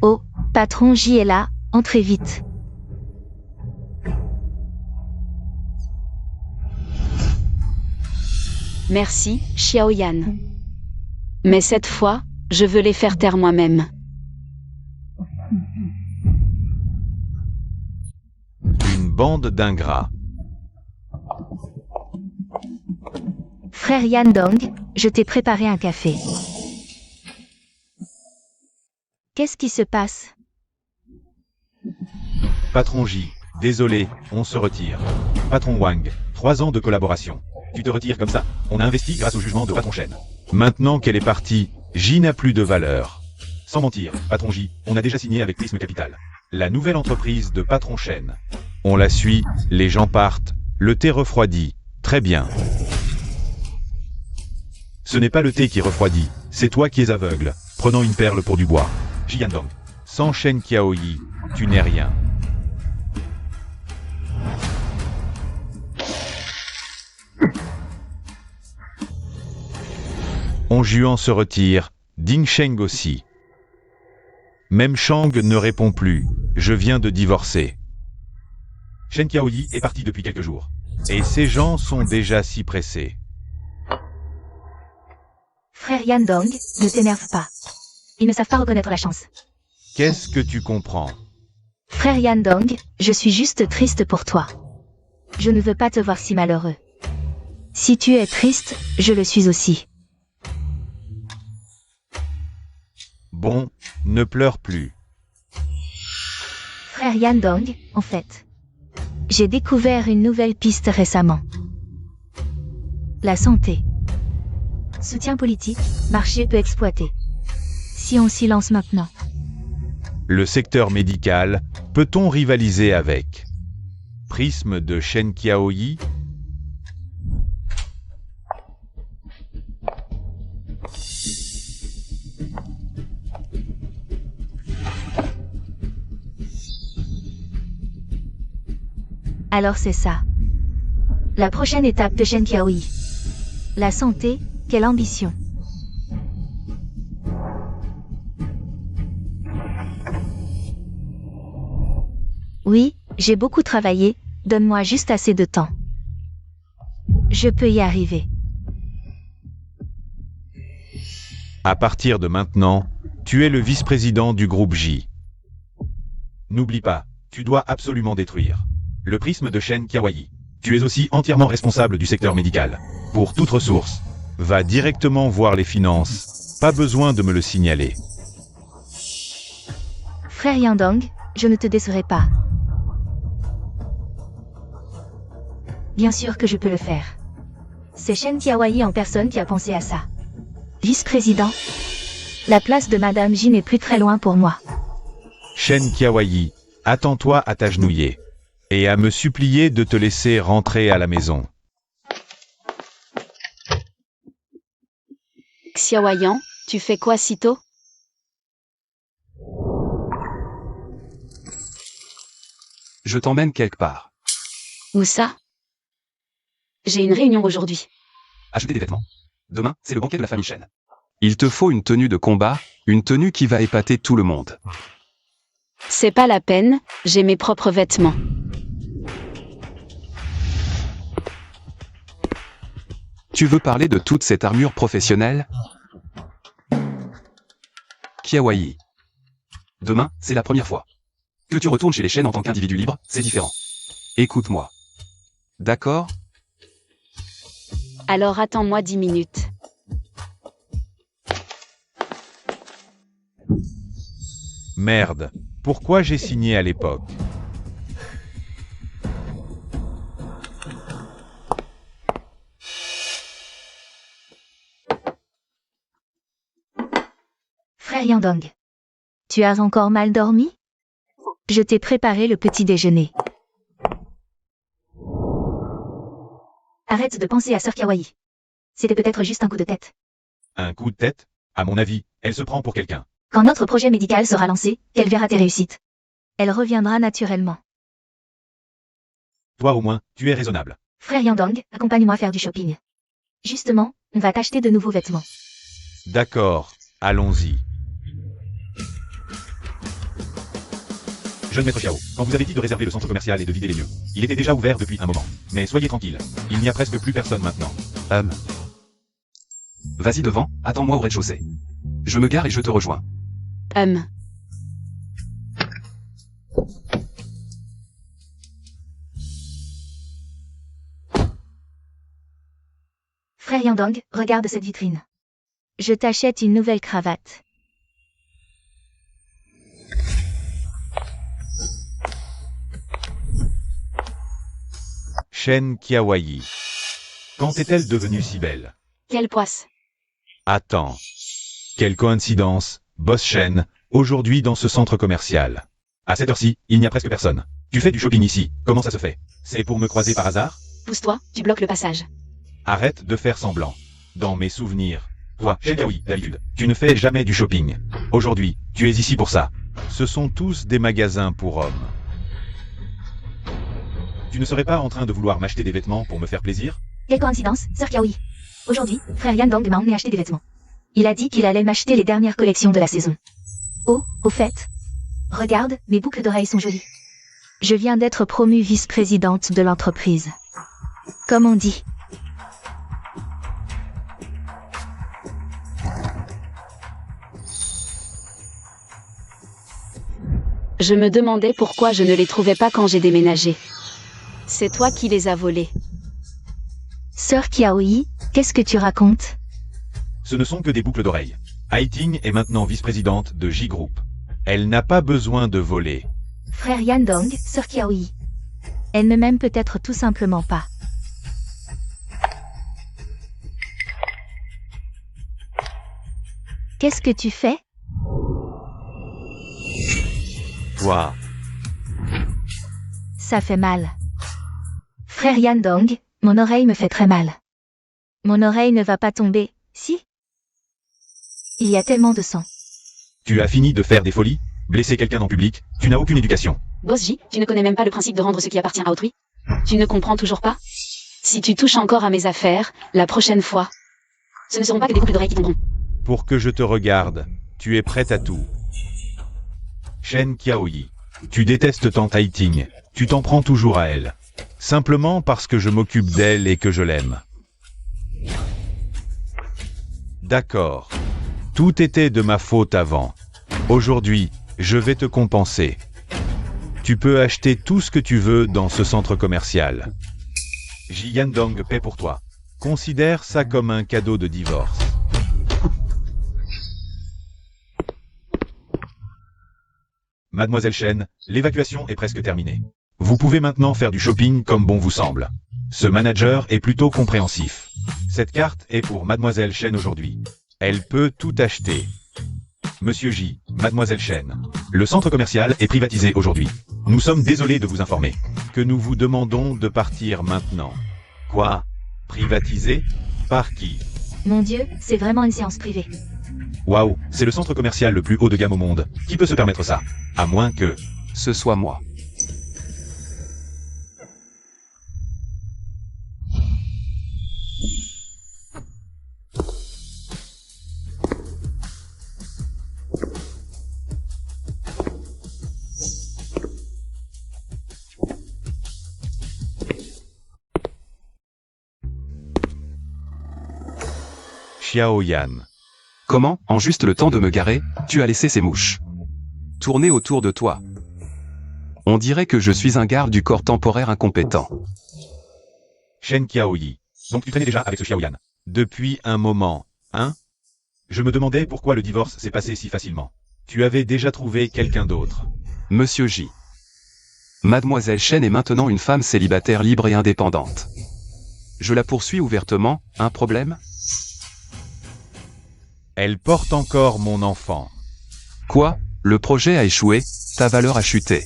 Oh, patron J est là, entrez vite. Merci, Xiaoyan. Mais cette fois, je veux les faire taire moi-même. Une bande d'ingrats. Frère Yan Dong, je t'ai préparé un café. Qu'est-ce qui se passe? Patron J, désolé, on se retire. Patron Wang, 3 ans de collaboration. Tu te retires comme ça? On a investi grâce au jugement de Patron Shen. Maintenant qu'elle est partie, J n'a plus de valeur. Sans mentir, Patron J, on a déjà signé avec Prisme Capital. La nouvelle entreprise de Patron Shen. On la suit, les gens partent, le thé refroidit. Très bien. Ce n'est pas le thé qui refroidit, c'est toi qui es aveugle, prenant une perle pour du bois. Jian Dong. Sans Shen Qiaoyi, tu n'es rien. Onjuan se retire, Ding Sheng aussi. Même Shang ne répond plus, je viens de divorcer. Shen Qiaoyi est parti depuis quelques jours. Et ces gens sont déjà si pressés. Frère Yan Dong, ne t'énerve pas. Ils ne savent pas reconnaître la chance. Qu'est-ce que tu comprends? Frère Yan Dong, je suis juste triste pour toi. Je ne veux pas te voir si malheureux. Si tu es triste, je le suis aussi. Bon, ne pleure plus. Frère Yan Dong, en fait. J'ai découvert une nouvelle piste récemment. La santé. Soutien politique, marché peu exploité. Si on s'y lance maintenant. Le secteur médical, peut-on rivaliser avec Prisme de Shen Qiaoyi? Alors c'est ça. La prochaine étape de Shen Qiaoyi. La santé, quelle ambition. Oui, j'ai beaucoup travaillé, donne-moi juste assez de temps. Je peux y arriver. À partir de maintenant, tu es le vice-président du groupe J. N'oublie pas, tu dois absolument détruire le prisme de Shen Qiaoyi. Tu es aussi entièrement responsable du secteur médical. Pour toute ressource, va directement voir les finances. Pas besoin de me le signaler. Frère Yandong, je ne te décerai pas. Bien sûr que je peux le faire. C'est Shen Qiaoyi en personne qui a pensé à ça. Vice-président, la place de Madame J n'est plus très loin pour moi. Shen Qiaoyi, attends-toi à t'agenouiller et à me supplier de te laisser rentrer à la maison. Xiaoyan, tu fais quoi si tôt? Je t'emmène quelque part. Où ça? J'ai une réunion aujourd'hui. Acheter des vêtements. Demain, c'est le banquet de la famille Shen. Il te faut une tenue de combat, une tenue qui va épater tout le monde. C'est pas la peine, j'ai mes propres vêtements. Tu veux parler de toute cette armure professionnelle? Qiaoyi. Demain, c'est la première fois. Que tu retournes chez les Shen en tant qu'individu libre, c'est différent. Écoute-moi. D'accord? Alors attends-moi 10 minutes. Merde, pourquoi j'ai signé à l'époque? Frère Yandong, tu as encore mal dormi? Je t'ai préparé le petit déjeuner. Arrête de penser à Sœur Qiaoyi. C'était peut-être juste un coup de tête. Un coup de tête? À mon avis, elle se prend pour quelqu'un. Quand notre projet médical sera lancé, qu'elle verra tes réussites. Elle reviendra naturellement. Toi au moins, tu es raisonnable. Frère Yandong, accompagne-moi faire du shopping. Justement, on va t'acheter de nouveaux vêtements. D'accord, allons-y. Jeune maître Xiao, quand vous avez dit de réserver le centre commercial et de vider les lieux, il était déjà ouvert depuis un moment. Mais soyez tranquille, il n'y a presque plus personne maintenant. Vas-y devant, attends-moi au rez-de-chaussée. Je me gare et je te rejoins. Frère Yandong, regarde cette vitrine. Je t'achète une nouvelle cravate. Shen Qiaoyi. Quand est-elle devenue si belle? Quelle poisse. Attends. Quelle coïncidence, Boss Shen, aujourd'hui dans ce centre commercial. À cette heure-ci, il n'y a presque personne. Tu fais du shopping ici, comment ça se fait? C'est pour me croiser par hasard? Pousse-toi, tu bloques le passage. Arrête de faire semblant. Dans mes souvenirs. Toi, Shen Qiaoyi, d'habitude, tu ne fais jamais du shopping. Aujourd'hui, tu es ici pour ça. Ce sont tous des magasins pour hommes. Tu ne serais pas en train de vouloir m'acheter des vêtements pour me faire plaisir? Quelle coïncidence, Sœur Qiaoyi. Aujourd'hui, Frère Yandong m'a emmené acheter des vêtements. Il a dit qu'il allait m'acheter les dernières collections de la saison. Oh, au fait. Regarde, mes boucles d'oreilles sont jolies. Je viens d'être promue vice-présidente de l'entreprise. Comme on dit. Je me demandais pourquoi je ne les trouvais pas quand j'ai déménagé. C'est toi qui les as volés. Sœur Qiaoyi, qu'est-ce que tu racontes? Ce ne sont que des boucles d'oreilles. Aiting est maintenant vice-présidente de J-Group. Elle n'a pas besoin de voler. Frère Yandong, Sœur Qiaoyi. Elle ne m'aime peut-être tout simplement pas. Qu'est-ce que tu fais? Toi, Ça fait mal. Frère Yandong, mon oreille me fait très mal. Mon oreille ne va pas tomber, si? Il y a tellement de sang. tu as fini de faire des folies? Blesser quelqu'un en public? Tu n'as aucune éducation. Boss J, tu ne connais même pas le principe de rendre ce qui appartient à autrui? Tu ne comprends toujours pas? Si tu touches encore à mes affaires, la prochaine fois, ce ne seront pas que des boucles d'oreilles qui tomberont. Pour que je te regarde, tu es prête à tout. Shen Qiaoyi, tu détestes tant Taiting, tu t'en prends toujours à elle. Simplement parce que je m'occupe d'elle et que je l'aime. D'accord. Tout était de ma faute avant. Aujourd'hui, je vais te compenser. Tu peux acheter tout ce que tu veux dans ce centre commercial. Jiyandong paie pour toi. Considère ça comme un cadeau de divorce. Mademoiselle Shen, l'évacuation est presque terminée. Vous pouvez maintenant faire du shopping comme bon vous semble. Ce manager est plutôt compréhensif. Cette carte est pour Mademoiselle Shen aujourd'hui. Elle peut tout acheter. Monsieur J, Mademoiselle Shen, le centre commercial est privatisé aujourd'hui. Nous sommes désolés de vous informer que nous vous demandons de partir maintenant. Quoi? Privatisé? Par qui? Mon Dieu, c'est vraiment une séance privée. Waouh, c'est le centre commercial le plus haut de gamme au monde. Qui peut se permettre ça? À moins que... Ce soit moi. Xiao Yan. Comment, en juste le temps de me garer, tu as laissé ces mouches tourner autour de toi? On dirait que je suis un garde du corps temporaire incompétent. Shen Qiaoyi. Donc tu traînais déjà avec ce Xiao Yan. Depuis un moment, hein? Je me demandais pourquoi le divorce s'est passé si facilement. Tu avais déjà trouvé quelqu'un d'autre. Monsieur J. Mademoiselle Shen est maintenant une femme célibataire libre et indépendante. Je la poursuis ouvertement, un problème? Elle porte encore mon enfant. Quoi? Le projet a échoué, ta valeur a chuté.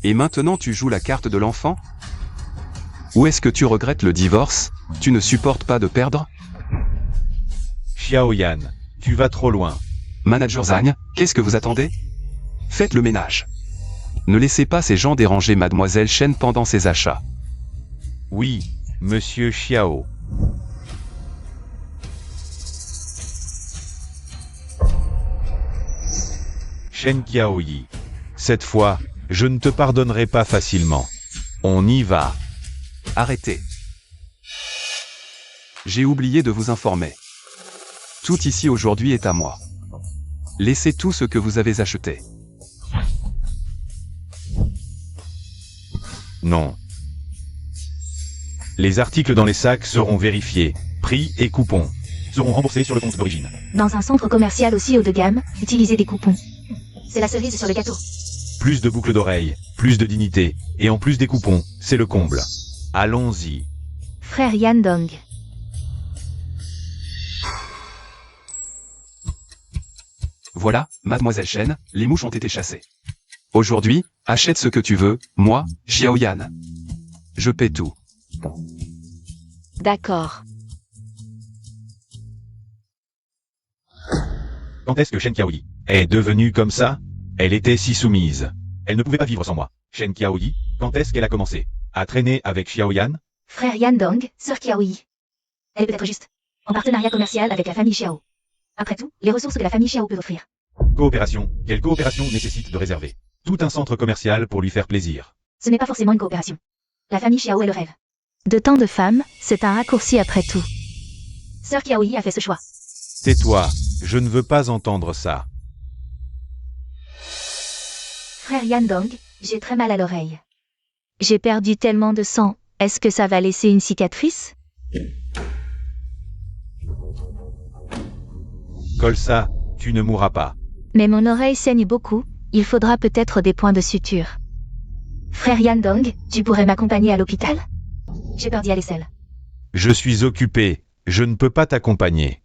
Et maintenant tu joues la carte de l'enfant? Ou est-ce que tu regrettes le divorce? Tu ne supportes pas de perdre? Xiao Yan, tu vas trop loin. Manager Zhang, qu'est-ce que vous attendez? Faites le ménage. Ne laissez pas ces gens déranger Mademoiselle Shen pendant ses achats. Oui, Monsieur Xiao. Shen Qiaoyi. Cette fois, je ne te pardonnerai pas facilement. On y va. Arrêtez. J'ai oublié de vous informer. Tout ici aujourd'hui est à moi. Laissez tout ce que vous avez acheté. Non. Les articles dans les sacs seront vérifiés. Prix et coupons seront remboursés sur le compte d'origine. Dans un centre commercial aussi haut de gamme, utilisez des coupons. C'est la cerise sur le gâteau. Plus de boucles d'oreilles, plus de dignité, et en plus des coupons, c'est le comble. Allons-y. Frère Yandong. Voilà, Mademoiselle Shen, les mouches ont été chassées. Aujourd'hui, achète ce que tu veux, moi, Xiao Yan. Je paie tout. D'accord. Quand est-ce que Shen Qiaoyi est devenue comme ça? Elle était si soumise. Elle ne pouvait pas vivre sans moi. Shen Qiaoyi, quand est-ce qu'elle a commencé à traîner avec Xiao Yan? Frère Yandong, sœur Qiaoyi. Elle peut être juste. En partenariat commercial avec la famille Xiao. Après tout, les ressources que la famille Xiao peut offrir. Coopération. Quelle coopération nécessite de réserver tout un centre commercial pour lui faire plaisir? Ce n'est pas forcément une coopération. La famille Xiao est le rêve. De tant de femmes, c'est un raccourci après tout. Sœur Qiaoyi a fait ce choix. Tais-toi, je ne veux pas entendre ça. Frère Yandong, j'ai très mal à l'oreille. J'ai perdu tellement de sang, est-ce que ça va laisser une cicatrice? Colsa, tu ne mourras pas. Mais mon oreille saigne beaucoup, il faudra peut-être des points de suture. Frère Yandong, tu pourrais m'accompagner à l'hôpital? J'ai peur d'y aller seule. Je suis occupé, je ne peux pas t'accompagner.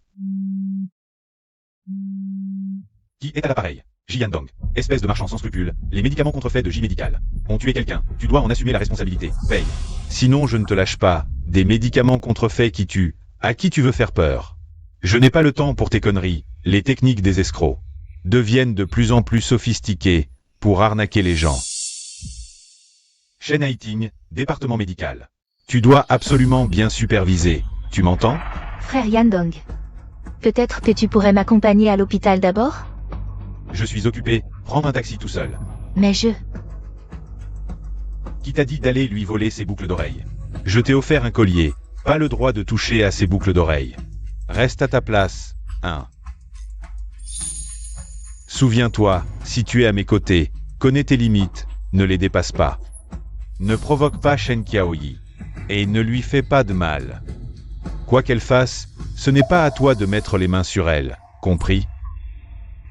Qui est à l'appareil? Jiyandong, espèce de marchand sans scrupules, les médicaments contrefaits de J-Médical ont tué quelqu'un, tu dois en assumer la responsabilité, paye. Sinon je ne te lâche pas, des médicaments contrefaits qui tuent, à qui tu veux faire peur? Je n'ai pas le temps pour tes conneries, les techniques des escrocs deviennent de plus en plus sophistiquées pour arnaquer les gens. Shen Haiting, département médical. Tu dois absolument bien superviser. Tu m'entends? Frère Yandong. Peut-être que tu pourrais m'accompagner à l'hôpital d'abord? Je suis occupé. Prendre un taxi tout seul. Mais je... Qui t'a dit d'aller lui voler ses boucles d'oreilles? Je t'ai offert un collier. Pas le droit de toucher à ses boucles d'oreilles. Reste à ta place. 1. Souviens-toi, si tu es à mes côtés, connais tes limites, ne les dépasse pas. Ne provoque pas Shen Qiaoyi. Et ne lui fais pas de mal. Quoi qu'elle fasse, ce n'est pas à toi de mettre les mains sur elle, compris?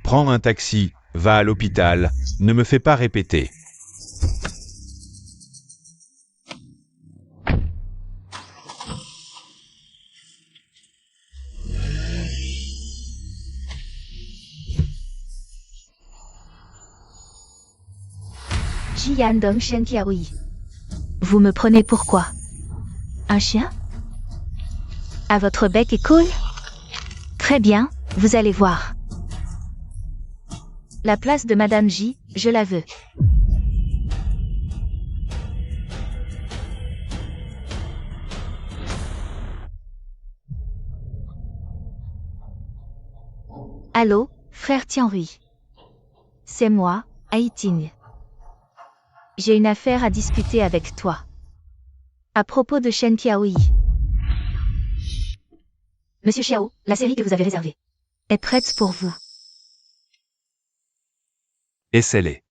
Prends un taxi, va à l'hôpital, ne me fais pas répéter. Ji Yandong Shen Qiaoyi. Vous me prenez pour quoi? Un chien? À votre bec et cool? Très bien, vous allez voir. La place de Madame J, je la veux. Allô, frère Tianrui. C'est moi, Haiting. J'ai une affaire à discuter avec toi. À propos de Shen Qiaoyi. Monsieur Xiao, la série que vous avez réservée est prête pour vous. Et scellé.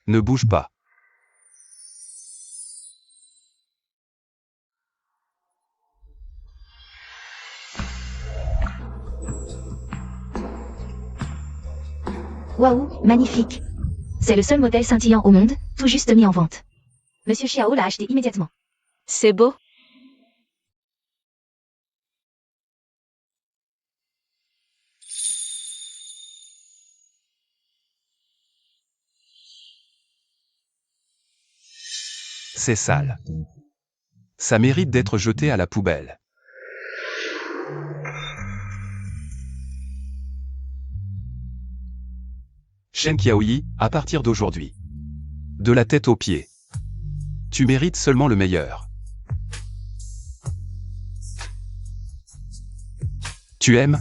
Ne bouge pas. Waouh, magnifique. C'est le seul modèle scintillant au monde, tout juste mis en vente. Monsieur Xiao l'a acheté immédiatement. C'est beau. C'est sale. Ça mérite d'être jeté à la poubelle. Shen Qiaoyi, à partir d'aujourd'hui. De la tête aux pieds. Tu mérites seulement le meilleur. Tu aimes?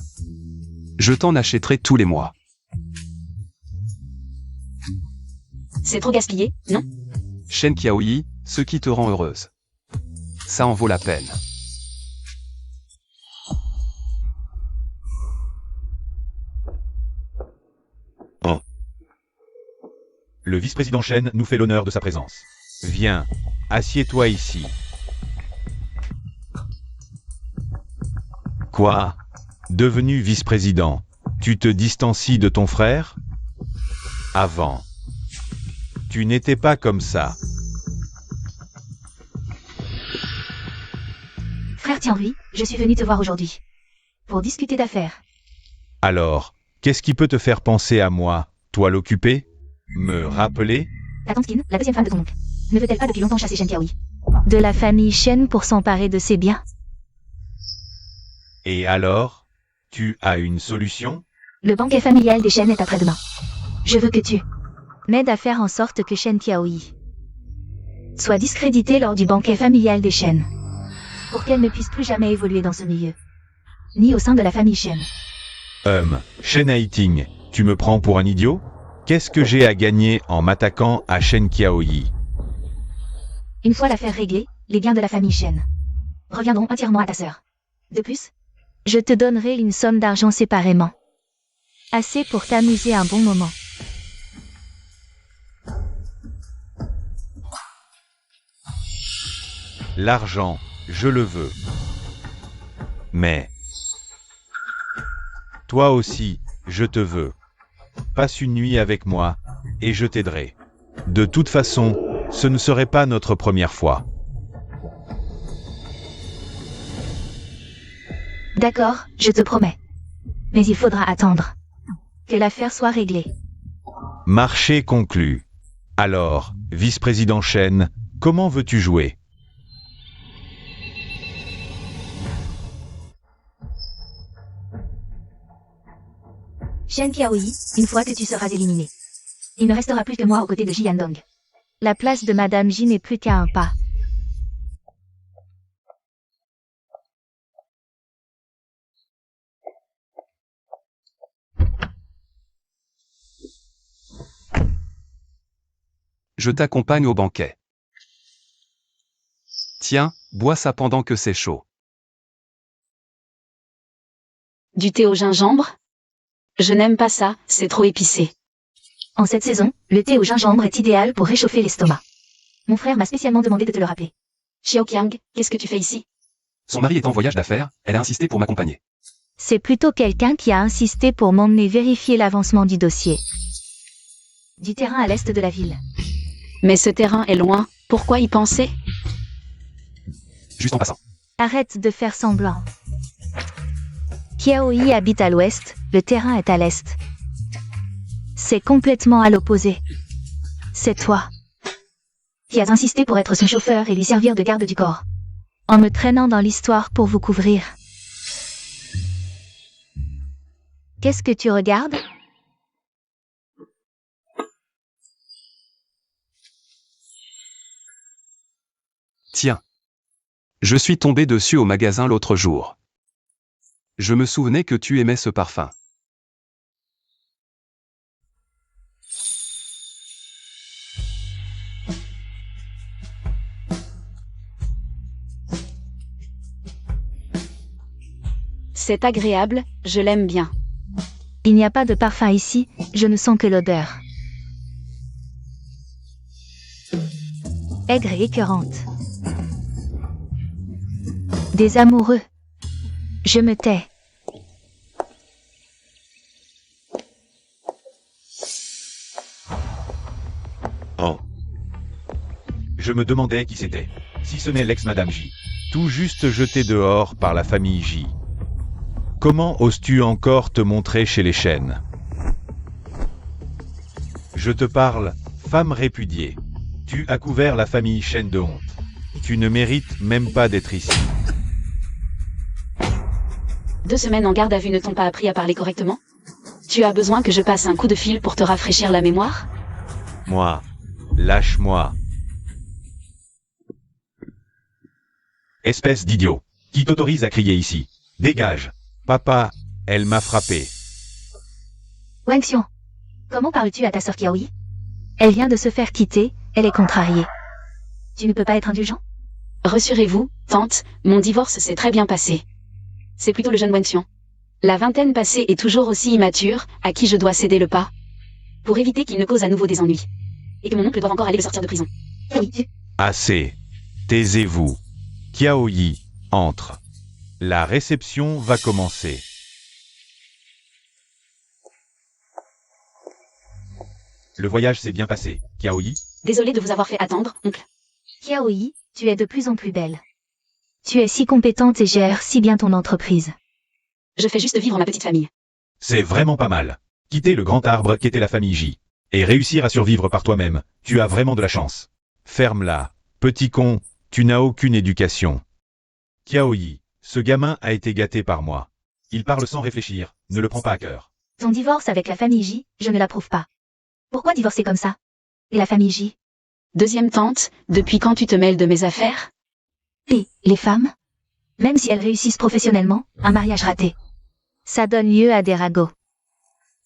Je t'en achèterai tous les mois. C'est trop gaspillé, non? Shen Qiaoyi, ce qui te rend heureuse. Ça en vaut la peine. Le vice-président Shen nous fait l'honneur de sa présence. Viens, assieds-toi ici. Quoi? Devenu vice-président, tu te distancies de ton frère? Avant. Tu n'étais pas comme ça. Frère Tianrui, je suis venu te voir aujourd'hui. Pour discuter d'affaires. Alors, qu'est-ce qui peut te faire penser à moi, toi l'occupé? Me rappeler? La tante Qin, la deuxième femme de ton oncle. Ne veut-elle pas depuis longtemps chasser Shen Qiaoyi? De la famille Shen pour s'emparer de ses biens? Et alors? Tu as une solution? Le banquet familial des Shen est après-demain. Je veux que tu m'aides à faire en sorte que Shen Qiaoyi soit discréditée lors du banquet familial des Shen. Pour qu'elle ne puisse plus jamais évoluer dans ce milieu. Ni au sein de la famille Shen. Shen Haiting, tu me prends pour un idiot? Qu'est-ce que j'ai à gagner en m'attaquant à Shen Qiaoyi? Une fois l'affaire réglée, les biens de la famille Shen reviendront entièrement à ta sœur. De plus, je te donnerai une somme d'argent séparément. Assez pour t'amuser un bon moment. L'argent, je le veux. Mais... toi aussi, je te veux. Passe une nuit avec moi, et je t'aiderai. De toute façon, ce ne serait pas notre première fois. D'accord, je te promets. Mais il faudra attendre que l'affaire soit réglée. Marché conclu. Alors, vice-président Shen, Comment veux-tu jouer? Shen Qiaoyi, une fois que tu seras éliminé. Il ne restera plus que moi aux côtés de Jiandong. La place de Madame Ji n'est plus qu'à un pas. Je t'accompagne au banquet. Tiens, bois ça pendant que c'est chaud. Du thé au gingembre? Je n'aime pas ça, c'est trop épicé. En cette saison, le thé au gingembre est idéal pour réchauffer l'estomac. Mon frère m'a spécialement demandé de te le rappeler. Xiaoqiang, qu'est-ce que tu fais ici? Son mari est en voyage d'affaires, elle a insisté pour m'accompagner. C'est plutôt quelqu'un qui a insisté pour m'emmener vérifier l'avancement du dossier. Du terrain à l'est de la ville. Mais ce terrain est loin, pourquoi y penser? Juste en passant. Arrête de faire semblant. Qiaoyi habite à l'ouest, le terrain est à l'est. C'est complètement à l'opposé. C'est toi qui as insisté pour être son chauffeur et lui servir de garde du corps. En me traînant dans l'histoire pour vous couvrir. Qu'est-ce que tu regardes? Tiens. Je suis tombé dessus au magasin l'autre jour. Je me souvenais que tu aimais ce parfum. C'est agréable, je l'aime bien. Il n'y a pas de parfum ici, je ne sens que l'odeur. Aigre et écœurante. Des amoureux. Je me tais. Oh. Je me demandais qui c'était. Si ce n'est l'ex-Madame J. Tout juste jeté dehors par la famille J. Comment oses-tu encore te montrer chez les Shen? Je te parle, femme répudiée. Tu as couvert la famille Shen de honte. Tu ne mérites même pas d'être ici. 2 semaines en garde à vue ne t'ont pas appris à parler correctement? Tu as besoin que je passe un coup de fil pour te rafraîchir la mémoire? Moi. Lâche-moi. Espèce d'idiot. Qui t'autorise à crier ici? Dégage. Papa, elle m'a frappé. Wang Xiong, comment parles-tu à ta sœur Qiaoyi? Elle vient de se faire quitter, elle est contrariée. Tu ne peux pas être indulgent? Rassurez-vous, tante, mon divorce s'est très bien passé. C'est plutôt le jeune Wang Xiong. La vingtaine passée est toujours aussi immature, à qui je dois céder le pas. Pour éviter qu'il ne cause à nouveau des ennuis. Et que mon oncle doive encore aller le sortir de prison. Oui. Assez. Taisez-vous. Qiaoyi, entre. La réception va commencer. Le voyage s'est bien passé, Qiaoyi. Désolé de vous avoir fait attendre, oncle. Qiaoyi, tu es de plus en plus belle. Tu es si compétente et gères si bien ton entreprise. Je fais juste vivre ma petite famille. C'est vraiment pas mal. Quitter le grand arbre qu'était la famille J. Et réussir à survivre par toi-même, tu as vraiment de la chance. Ferme-la. Petit con, tu n'as aucune éducation. Qiaoyi, ce gamin a été gâté par moi. Il parle sans réfléchir, ne le prends pas à cœur. Ton divorce avec la famille J, je ne l'approuve pas. Pourquoi divorcer comme ça? Et la famille J? Deuxième tante, depuis quand tu te mêles de mes affaires? Et les femmes? Même si elles réussissent professionnellement, un mariage raté. Ça donne lieu à des ragots.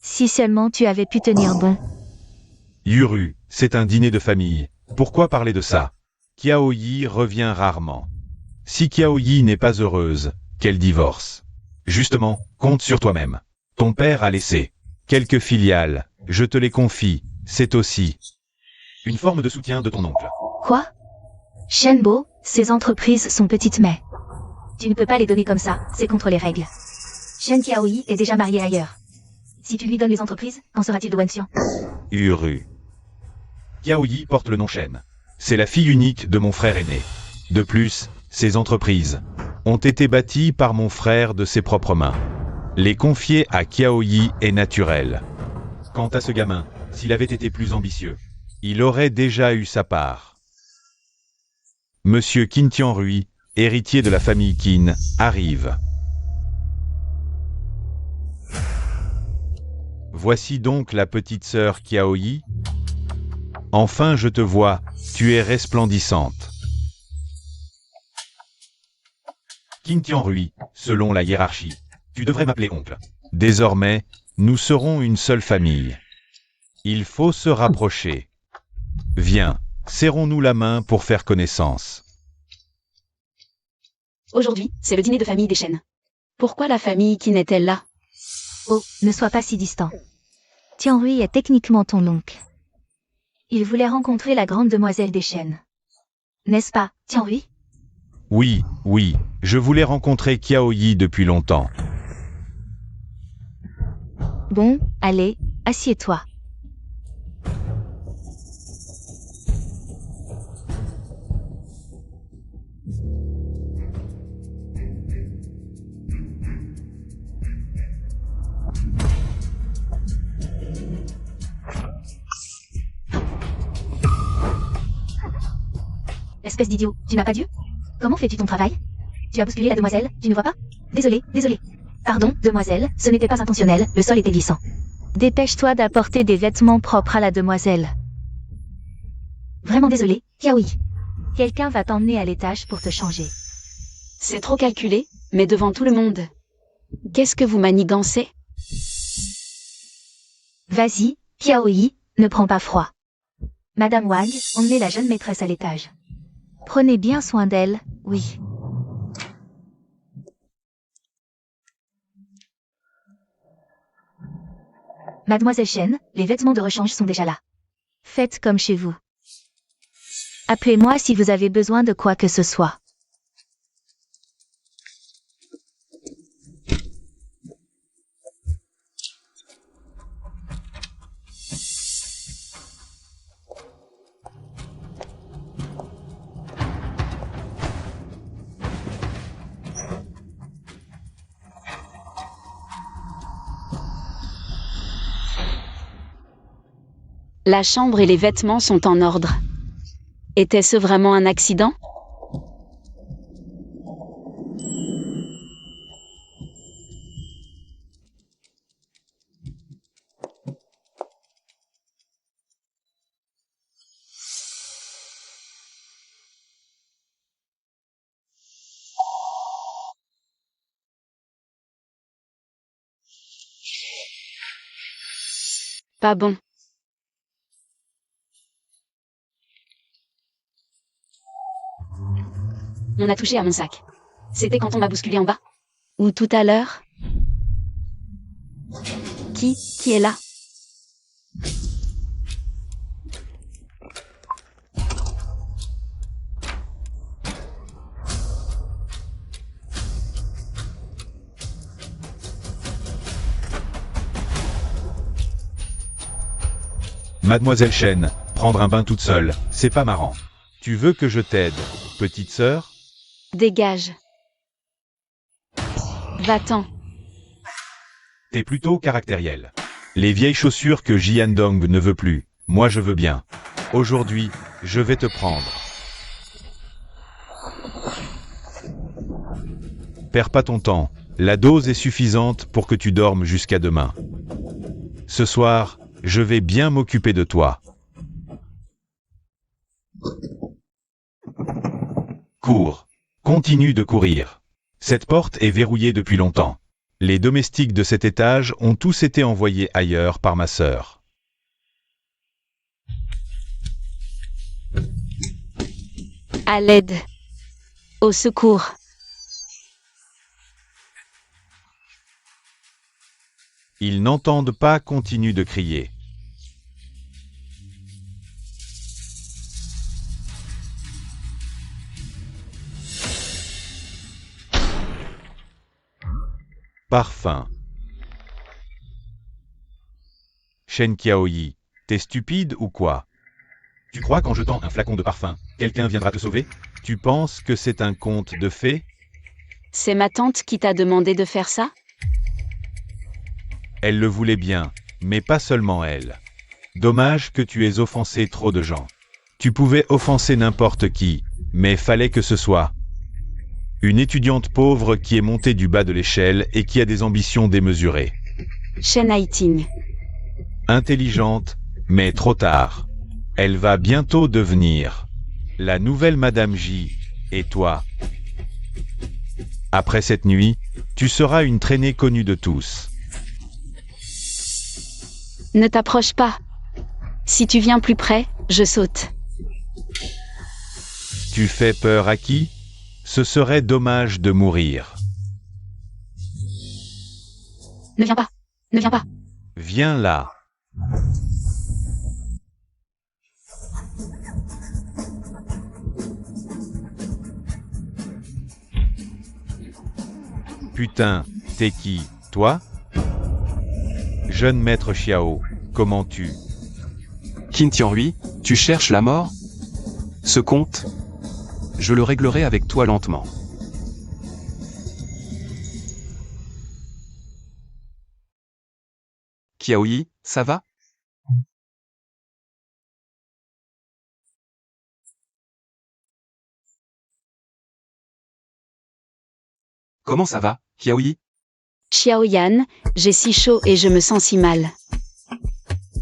Si seulement tu avais pu tenir bon. Yuru, c'est un dîner de famille. Pourquoi parler de ça? Qiaoyi revient rarement. Si Qiaoyi n'est pas heureuse, qu'elle divorce. Justement, compte sur toi-même. Ton père a laissé quelques filiales, je te les confie, c'est aussi une forme de soutien de ton oncle. Quoi? Shenbo, ces entreprises sont petites mais... Tu ne peux pas les donner comme ça, c'est contre les règles. Shen Qiaoyi est déjà marié ailleurs. Si tu lui donnes les entreprises, qu'en sera-t-il de Wang Xiong? Uru. Qiaoyi porte le nom Shen. C'est la fille unique de mon frère aîné. De plus, ces entreprises ont été bâties par mon frère de ses propres mains. Les confier à Qiaoyi est naturel. Quant à ce gamin, s'il avait été plus ambitieux, il aurait déjà eu sa part. Monsieur Qin Tianrui, héritier de la famille Qin, arrive. Voici donc la petite sœur Qiaoyi. Enfin je te vois, tu es resplendissante. Qin Tianrui, selon la hiérarchie, tu devrais m'appeler oncle. Désormais, nous serons une seule famille. Il faut se rapprocher. Viens, serrons-nous la main pour faire connaissance. Aujourd'hui, c'est le dîner de famille des Shen. Pourquoi la famille Qin est-elle là? Oh, ne sois pas si distant. Tianrui est techniquement ton oncle. Il voulait rencontrer la grande demoiselle des Shen. N'est-ce pas, Tianrui? Oui, oui, je voulais rencontrer Qiaoyi depuis longtemps. Bon, allez, assieds-toi. Espèce d'idiot, tu n'as pas Dieu? Comment fais-tu ton travail? Tu as bousculé la demoiselle, tu ne vois pas? Désolé, désolé. Pardon, demoiselle, ce n'était pas intentionnel, le sol était glissant. Dépêche-toi d'apporter des vêtements propres à la demoiselle. Vraiment désolé, Qiaoyi. Quelqu'un va t'emmener à l'étage pour te changer. C'est trop calculé, mais devant tout le monde. Qu'est-ce que vous manigancez? Vas-y, Qiaoyi, ne prends pas froid. Madame Wang, emmenez la jeune maîtresse à l'étage. Prenez bien soin d'elle, oui. Mademoiselle Shen, les vêtements de rechange sont déjà là. Faites comme chez vous. Appelez-moi si vous avez besoin de quoi que ce soit. La chambre et les vêtements sont en ordre. Était-ce vraiment un accident? Pas bon. On a touché à mon sac. C'était quand on m'a bousculé en bas? Ou tout à l'heure? Qui est là? Mademoiselle Shen, prendre un bain toute seule, c'est pas marrant. Tu veux que je t'aide, petite sœur? Dégage. Va-t'en. T'es plutôt caractériel. Les vieilles chaussures que Jiandong ne veut plus, moi je veux bien. Aujourd'hui, je vais te prendre. Perds pas ton temps, la dose est suffisante pour que tu dormes jusqu'à demain. Ce soir, je vais bien m'occuper de toi. Cours. Continue de courir. Cette porte est verrouillée depuis longtemps. Les domestiques de cet étage ont tous été envoyés ailleurs par ma sœur. À l'aide. Au secours. Ils n'entendent pas, continue de crier. Parfum. Shen Qiaoyi, t'es stupide ou quoi? Tu crois qu'en jetant un flacon de parfum, quelqu'un viendra te sauver? Tu penses que c'est un conte de fées? C'est ma tante qui t'a demandé de faire ça? Elle le voulait bien, mais pas seulement elle. Dommage que tu aies offensé trop de gens. Tu pouvais offenser n'importe qui, Mais fallait que ce soit une étudiante pauvre qui est montée du bas de l'échelle et qui a des ambitions démesurées. Shen Haiting. Intelligente, mais trop tard. Elle va bientôt devenir la nouvelle Madame J. Et toi? Après cette nuit, tu seras une traînée connue de tous. Ne t'approche pas. Si tu viens plus près, je saute. Tu fais peur à qui? Ce serait dommage de mourir. Ne viens pas. Ne viens pas. Viens là. Putain, t'es qui, toi? Jeune maître Xiao, comment tu? Qin Tianhui, tu cherches la mort? Ce compte? Je le réglerai avec toi lentement. Qiaoyi, ça va? Comment ça va, Qiaoyi? Xiaoyan, j'ai si chaud et je me sens si mal.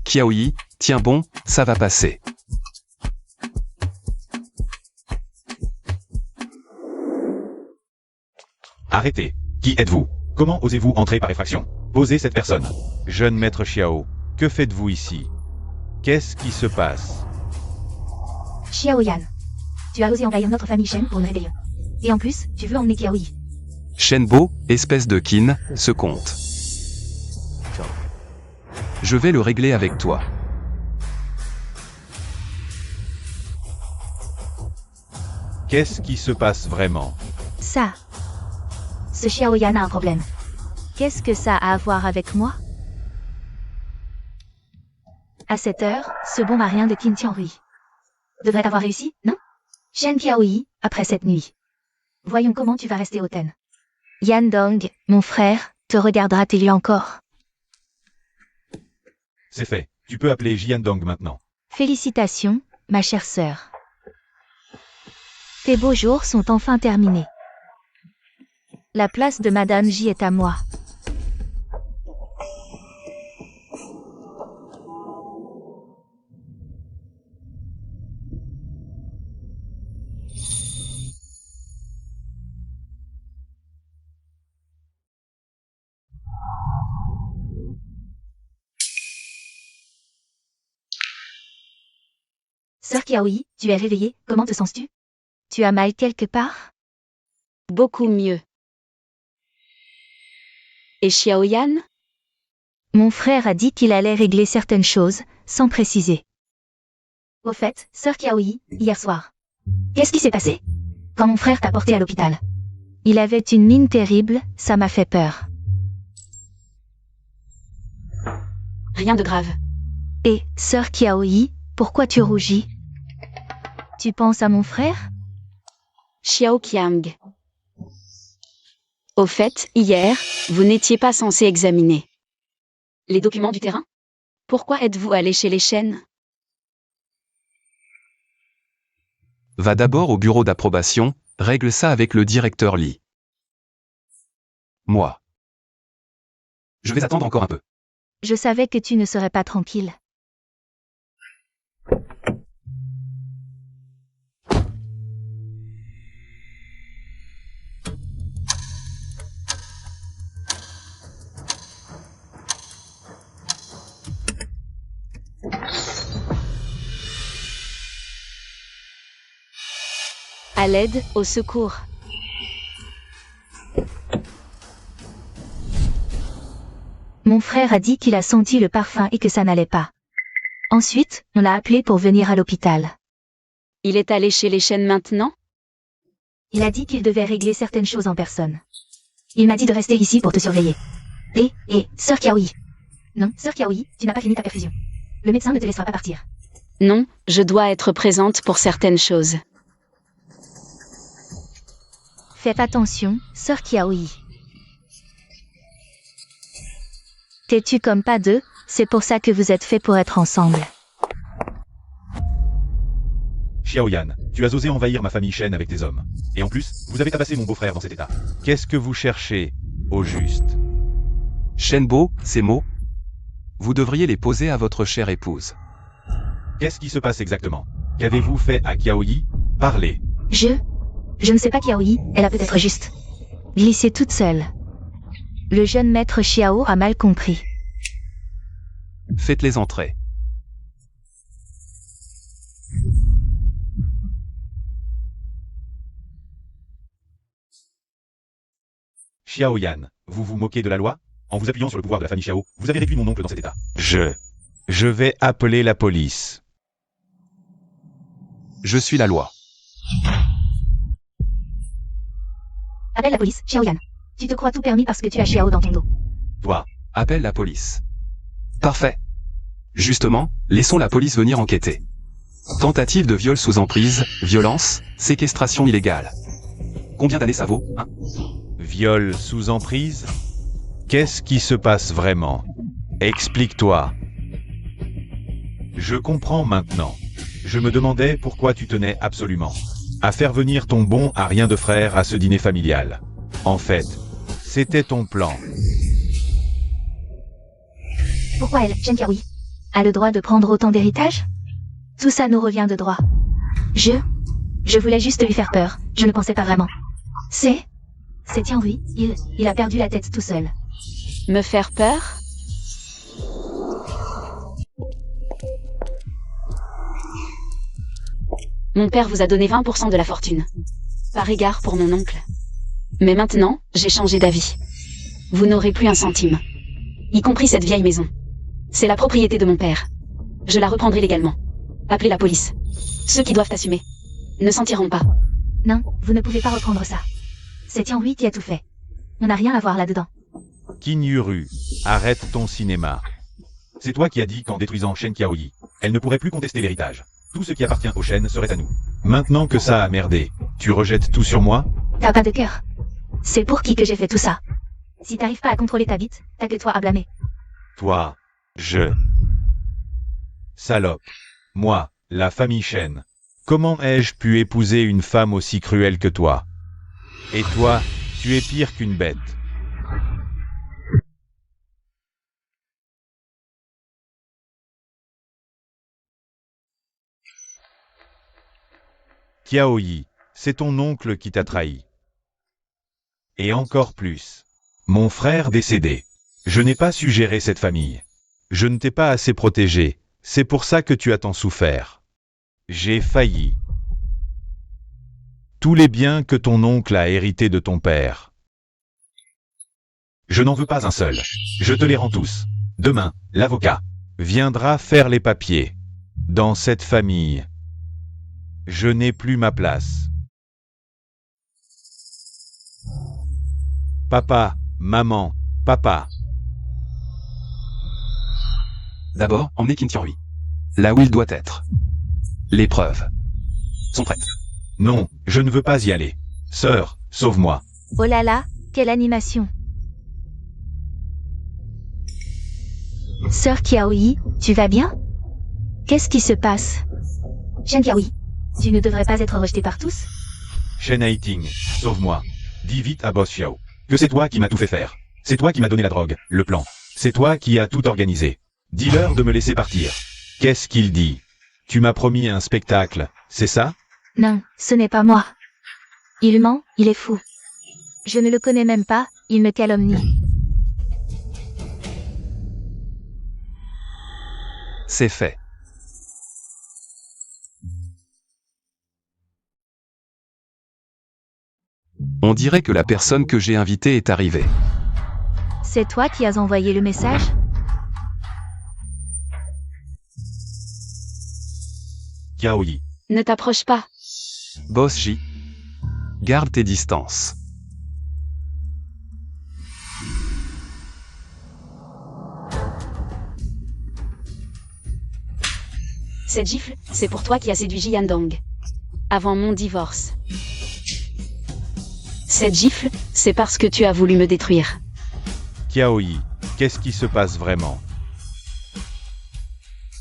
Qiaoyi, tiens bon, ça va passer. Arrêtez. Qui êtes-vous? Comment osez-vous entrer par effraction? Posez cette personne. Jeune maître Xiao, que faites-vous ici? Qu'est-ce qui se passe? Xiaoyan. Tu as osé envahir notre famille Shen pour une rébellion. Et en plus, tu veux emmener Qiaoyi. Shenbo, espèce de Qin, ce compte. Je vais le régler avec toi. Qu'est-ce qui se passe vraiment? Ça. Ce Xiaoyan a un problème. Qu'est-ce que ça a à voir avec moi? À cette heure, ce bon marien de Qin Tianhui devrait avoir réussi, non? Shen Qiaoyi, après cette nuit. Voyons comment tu vas rester hautaine. Yan Dong, mon frère, te regardera-t-il encore? C'est fait. Tu peux appeler Jiandong maintenant. Félicitations, ma chère sœur. Tes beaux jours sont enfin terminés. La place de Madame J est à moi. Sœur Qiaoyi, tu es réveillée, comment te sens-tu? Tu as mal quelque part? Beaucoup mieux. Et Xiaoyan? Mon frère a dit qu'il allait régler certaines choses, sans préciser. Au fait, sœur Qiaoyi, hier soir. Qu'est-ce qui s'est passé? Quand mon frère t'a porté à l'hôpital. Il avait une mine terrible, ça m'a fait peur. Rien de grave. Et, sœur Qiaoyi, pourquoi tu rougis? Tu penses à mon frère? Xiao Qiang. Au fait, hier, vous n'étiez pas censé examiner les documents du terrain? Pourquoi êtes-vous allé chez les Shen? Va d'abord au bureau d'approbation, règle ça avec le directeur Li. Moi. Je vais attendre encore un peu. Je savais que tu ne serais pas tranquille. À l'aide, au secours. Mon frère a dit qu'il a senti le parfum et que ça n'allait pas. Ensuite, on l'a appelé pour venir à l'hôpital. Il est allé chez les Shen maintenant? Il a dit qu'il devait régler certaines choses en personne. Il m'a dit de rester ici pour te surveiller. Sœur Qiaoyi. Non, sœur Qiaoyi, tu n'as pas fini ta perfusion. Le médecin ne te laissera pas partir. Non, je dois être présente pour certaines choses. Faites attention, sœur Qiaoyi. T'es-tu comme pas deux, c'est pour ça que vous êtes faits pour être ensemble. Xiaoyan, tu as osé envahir ma famille Shen avec tes hommes. Et en plus, vous avez tabassé mon beau-frère dans cet état. Qu'est-ce que vous cherchez, au juste? Shenbo, ces mots, vous devriez les poser à votre chère épouse. Qu'est-ce qui se passe exactement? Qu'avez-vous fait à Qiaoyi? Parlez. Je ne sais pas Qiaoyi, elle a peut-être juste glissé toute seule. Le jeune maître Xiao a mal compris. Faites-les entrer. Xiaoyan, vous vous moquez de la loi? En vous appuyant sur le pouvoir de la famille Xiao, vous avez réduit mon oncle dans cet état. Je vais appeler la police. Je suis la loi. Appelle la police, Xiaoyan. Tu te crois tout permis parce que tu as Xiao dans ton dos. Toi, Appelle la police. Parfait. Justement, laissons la police venir enquêter. Tentative de viol sous emprise, violence, séquestration illégale. Combien d'années ça vaut, hein? viol sous emprise? Qu'est-ce qui se passe vraiment? Explique-toi. Je comprends maintenant. Je me demandais pourquoi tu tenais absolument à faire venir ton bon à rien de frère à ce dîner familial. En fait, c'était ton plan. Pourquoi elle, Shen Qiaoyi, a le droit de prendre autant d'héritage? Tout ça nous revient de droit. Je voulais juste lui faire peur, je ne pensais pas vraiment. C'est Tianhui, il a perdu la tête tout seul. Me faire peur? Mon père vous a donné 20% de la fortune. Par égard pour mon oncle. Mais maintenant, j'ai changé d'avis. Vous n'aurez plus un centime. Y compris cette vieille maison. C'est la propriété de mon père. Je la reprendrai légalement. Appelez la police. Ceux qui doivent assumer ne s'en tireront pas. Non, vous ne pouvez pas reprendre ça. C'est Tianhui qui a tout fait. On n'a rien à voir là-dedans. Qin Yuru, arrête ton cinéma. C'est toi qui as dit qu'en détruisant Shen Qiaoyi, elle ne pourrait plus contester l'héritage. Tout ce qui appartient au Shen serait à nous. Maintenant que ça a merdé, tu rejettes tout sur moi? T'as pas de cœur. C'est pour qui que j'ai fait tout ça? Si t'arrives pas à contrôler ta bite, t'as que toi à blâmer. Toi, Salope. Moi, la famille Shen. Comment ai-je pu épouser une femme aussi cruelle que toi? Et toi, tu es pire qu'une bête. Qiaoyi, c'est ton oncle qui t'a trahi. Et encore plus. Mon frère décédé. Je n'ai pas su gérer cette famille. Je ne t'ai pas assez protégé, c'est pour ça que tu as tant souffert. J'ai failli. Tous les biens que ton oncle a hérités de ton père. Je n'en veux pas un seul. Je te les rends tous. Demain, l'avocat viendra faire les papiers. Dans cette famille, je n'ai plus ma place. Papa, maman, papa. D'abord, emmenez Qin Tianhui. Là où il doit être. Les preuves sont prêtes. Non, je ne veux pas y aller. Sœur, sauve-moi. Oh là là, quelle animation. Sœur Qiaoyi, tu vas bien? Qu'est-ce qui se passe? Shen Qiaoyi, tu ne devrais pas être rejeté par tous? Shen Haiting, sauve-moi. Dis vite à Boss Xiao que c'est toi qui m'as tout fait faire. C'est toi qui m'as donné la drogue, le plan. C'est toi qui as tout organisé. Dis-leur de me laisser partir. Qu'est-ce qu'il dit? Tu m'as promis un spectacle, c'est ça? Non, ce n'est pas moi. Il ment, il est fou. Je ne le connais même pas, il me calomnie. C'est fait. On dirait que la personne que j'ai invitée est arrivée. C'est toi qui as envoyé le message? Qiaoyi. Ne t'approche pas. Boss J. Garde tes distances. Cette gifle, c'est pour toi qui as séduit Jiandong. Avant mon divorce. Cette gifle, c'est parce que tu as voulu me détruire. Qiaoyi, qu'est-ce qui se passe vraiment?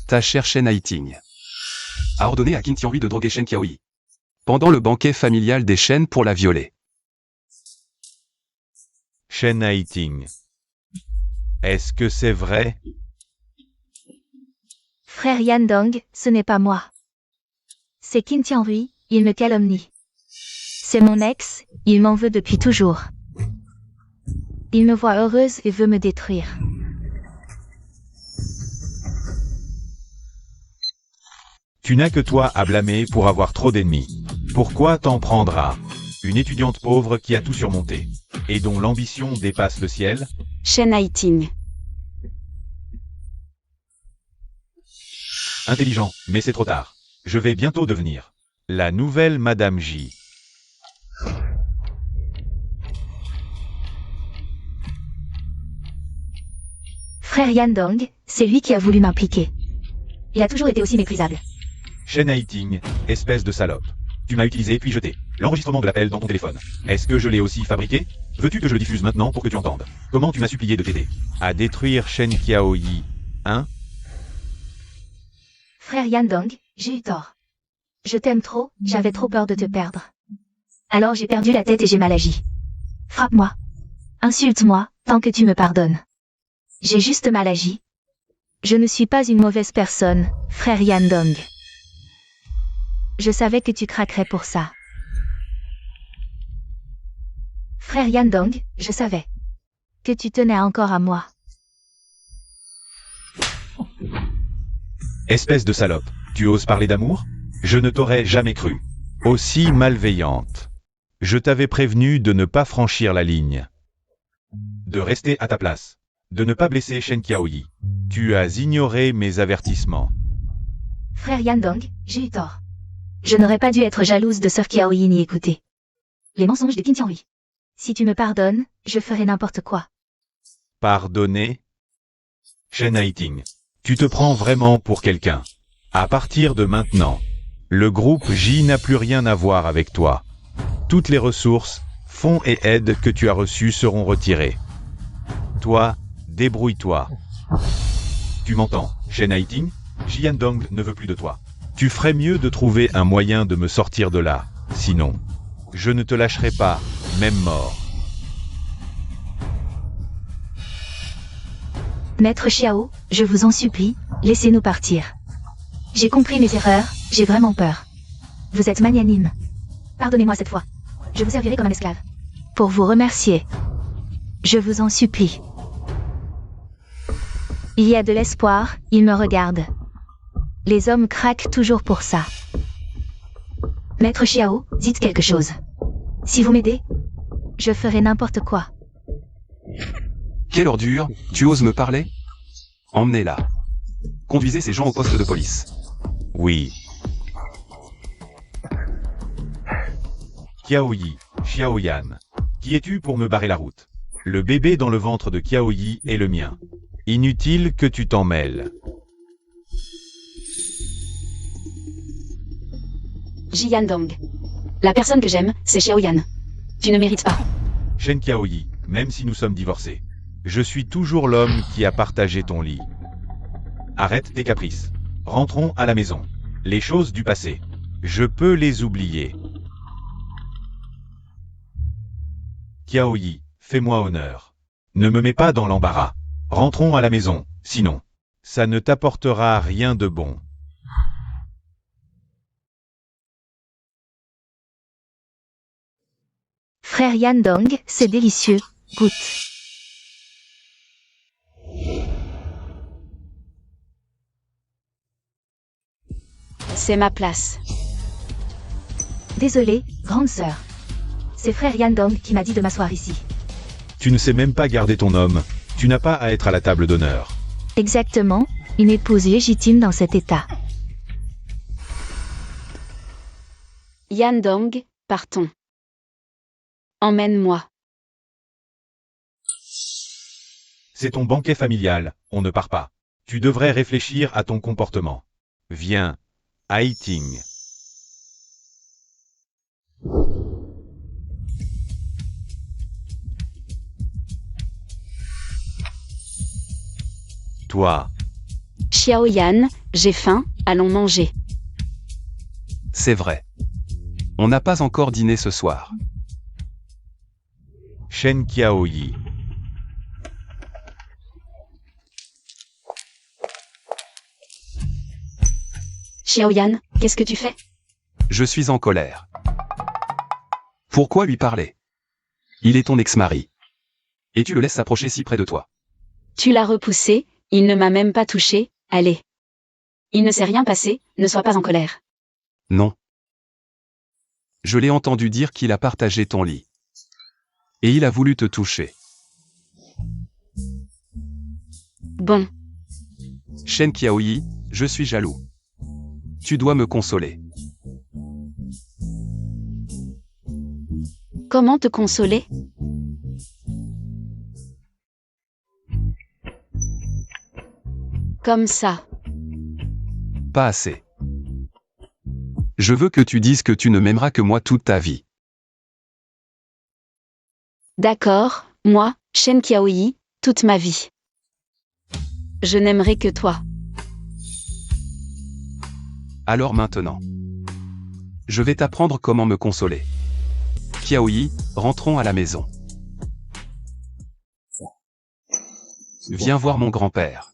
Ta chère Shen Haiting a ordonné à Qin Tianhui de droguer Shen Qiaoyi. Pendant le banquet familial des Shen pour la violer. Shen Haiting. Est-ce que c'est vrai? Frère Yandong, ce n'est pas moi. C'est Qin Tianhui, il me calomnie. C'est mon ex, il m'en veut depuis toujours. Il me voit heureuse et veut me détruire. Tu n'as que toi à blâmer pour avoir trop d'ennemis. Pourquoi t'en prendras? Une étudiante pauvre qui a tout surmonté, et dont l'ambition dépasse le ciel? Shen Haiting. Intelligent, mais c'est trop tard. Je vais bientôt devenir la nouvelle Madame J. Frère Yandong, c'est lui qui a voulu m'impliquer. Il a toujours été aussi méprisable. Shen Haiting, espèce de salope. Tu m'as utilisé puis jeté l'enregistrement de l'appel dans ton téléphone. Est-ce que je l'ai aussi fabriqué? Veux-tu que je le diffuse maintenant pour que tu entendes comment tu m'as supplié de t'aider à détruire Shen Qiaoyi, hein? Frère Yandong, j'ai eu tort. Je t'aime trop, j'avais trop peur de te perdre. Alors j'ai perdu la tête et j'ai mal agi. Frappe-moi. Insulte-moi, tant que tu me pardonnes. J'ai juste mal agi. Je ne suis pas une mauvaise personne, frère Yandong. Je savais que tu craquerais pour ça. Frère Yandong, je savais que tu tenais encore à moi. Espèce de salope, tu oses parler d'amour? Je ne t'aurais jamais cru aussi malveillante. Je t'avais prévenu de ne pas franchir la ligne, de rester à ta place, de ne pas blesser Shen Qiaoyi. Tu as ignoré mes avertissements. Frère Yandong, j'ai eu tort. Je n'aurais pas dû être jalouse de Sœur Qiaoyi ni écouter les mensonges de Qin Tianhui. Si tu me pardonnes, je ferai n'importe quoi. Pardonner? Shen Haiting, tu te prends vraiment pour quelqu'un. À partir de maintenant, le groupe J n'a plus rien à voir avec toi. Toutes les ressources, fonds et aides que tu as reçues seront retirées. Toi, débrouille-toi. Tu m'entends, Shen Haiting? Jiandong ne veut plus de toi. Tu ferais mieux de trouver un moyen de me sortir de là. Sinon, je ne te lâcherai pas, même mort. Maître Xiao, je vous en supplie, laissez-nous partir. J'ai compris mes erreurs, j'ai vraiment peur. Vous êtes magnanime. Pardonnez-moi cette fois. Je vous servirai comme un esclave. Pour vous remercier. Je vous en supplie. Il y a de l'espoir, il me regarde. Les hommes craquent toujours pour ça. Maître Xiao, dites quelque chose. Si vous m'aidez, je ferai n'importe quoi. Quelle ordure, tu oses me parler? Emmenez-la. Conduisez ces gens au poste de police. Oui. Qiaoyi, Xiaoyan. Qui es-tu pour me barrer la route? Le bébé dans le ventre de Qiaoyi est le mien. Inutile que tu t'en mêles. Jiandong. La personne que j'aime, c'est Xiaoyan. Tu ne mérites pas. Shen Qiaoyi, même si nous sommes divorcés, je suis toujours l'homme qui a partagé ton lit. Arrête tes caprices. Rentrons à la maison. Les choses du passé, je peux les oublier. Qiaoyi, fais-moi honneur. Ne me mets pas dans l'embarras. Rentrons à la maison, sinon, ça ne t'apportera rien de bon. Frère Yandong, c'est délicieux, goûte. C'est ma place. Désolée, grande sœur. C'est frère Yandong qui m'a dit de m'asseoir ici. Tu ne sais même pas garder ton homme. Tu n'as pas à être à la table d'honneur. Exactement, une épouse légitime dans cet état. Yandong, partons. Emmène-moi. C'est ton banquet familial, on ne part pas. Tu devrais réfléchir à ton comportement. Viens, Haiting. Toi, Xiaoyan, j'ai faim, allons manger. C'est vrai. On n'a pas encore dîné ce soir. Shen Qiaoyi. Xiaoyan, qu'est-ce que tu fais? Je suis en colère. Pourquoi lui parler? Il est ton ex-mari. Et tu le laisses s'approcher si près de toi. Tu l'as repoussé, il ne m'a même pas touché, allez. Il ne s'est rien passé, ne sois pas en colère. Non. Je l'ai entendu dire qu'il a partagé ton lit. Et il a voulu te toucher. Bon, Shen Qiaoyi, je suis jaloux. Tu dois me consoler. comment te consoler? Comme ça. Pas assez. Je veux que tu dises que tu ne m'aimeras que moi toute ta vie. D'accord, moi, Shen Qiaoyi, toute ma vie. Je n'aimerai que toi. Alors maintenant. Je vais t'apprendre comment me consoler. Qiaoyi, rentrons à la maison. Viens voir mon grand-père.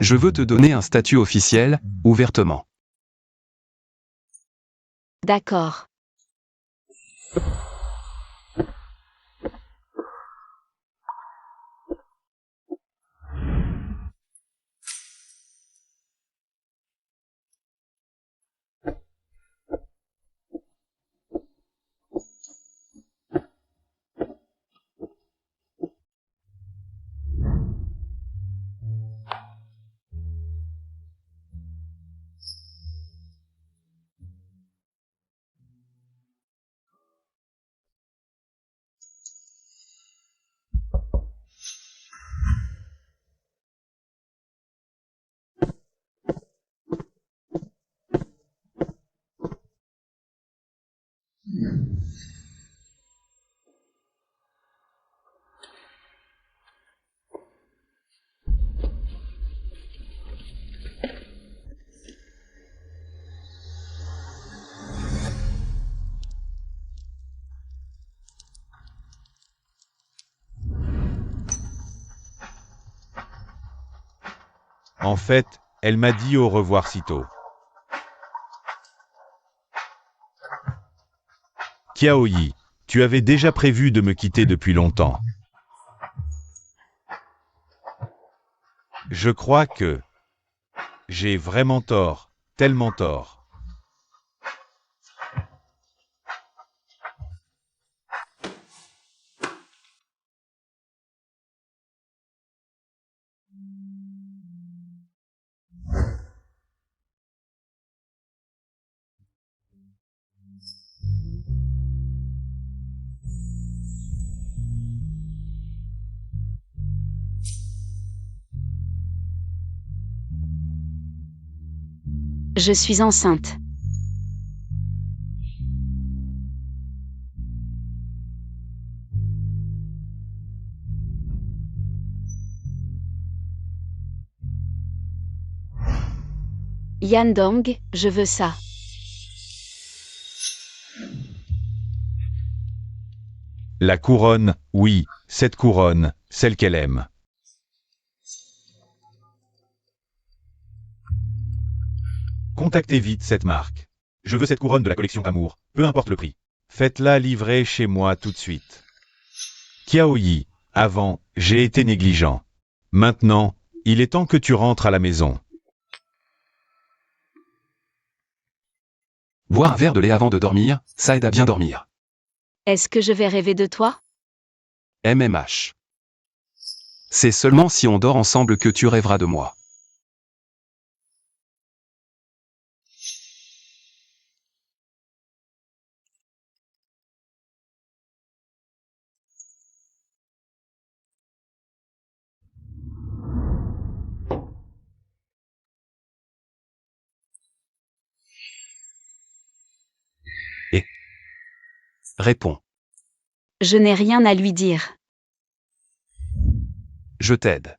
Je veux te donner un statut officiel, ouvertement. D'accord. En fait, elle m'a dit au revoir sitôt. Qiaoyi, tu avais déjà prévu de me quitter depuis longtemps. Je crois que j'ai vraiment tort, tellement tort. Je suis enceinte. Yandong, je veux ça. La couronne, oui, cette couronne, celle qu'elle aime. Contactez vite cette marque. Je veux cette couronne de la collection Amour, peu importe le prix. Faites-la livrer chez moi tout de suite. Qiaoyi, avant, j'ai été négligent. Maintenant, il est temps que tu rentres à la maison. Boire un verre de lait avant de dormir, ça aide à bien dormir. Est-ce que je vais rêver de toi? MMH. C'est seulement si on dort ensemble que tu rêveras de moi. Réponds. Je n'ai rien à lui dire. Je t'aide.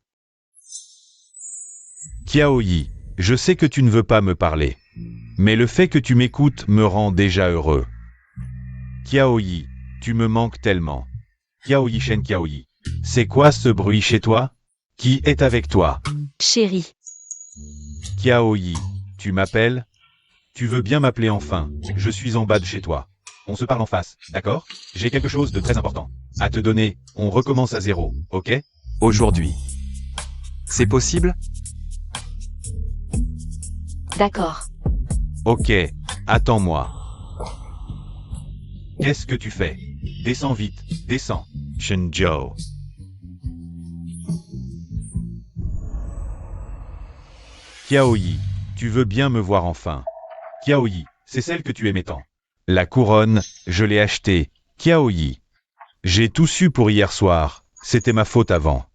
Qiaoyi, je sais que tu ne veux pas me parler. Mais le fait que tu m'écoutes me rend déjà heureux. Kiaoyi, tu me manques tellement. Kiaoyi Shen Kiaoyi. C'est quoi ce bruit chez toi? Qui est avec toi? Chérie. Kiaoyi, tu m'appelles? Tu veux bien m'appeler enfin? Je suis en bas de chez toi. On se parle en face, d'accord? J'ai quelque chose de très important à te donner. On recommence à zéro, ok? Aujourd'hui. C'est possible? D'accord. Ok, attends-moi. Qu'est-ce que tu fais? Descends vite, descends. Shenjiao. Kiaoyi, tu veux bien me voir enfin? Kiaoyi, c'est celle que tu aimais tant. La couronne, je l'ai achetée. Kiaoyi. J'ai tout su pour hier soir, c'était ma faute avant.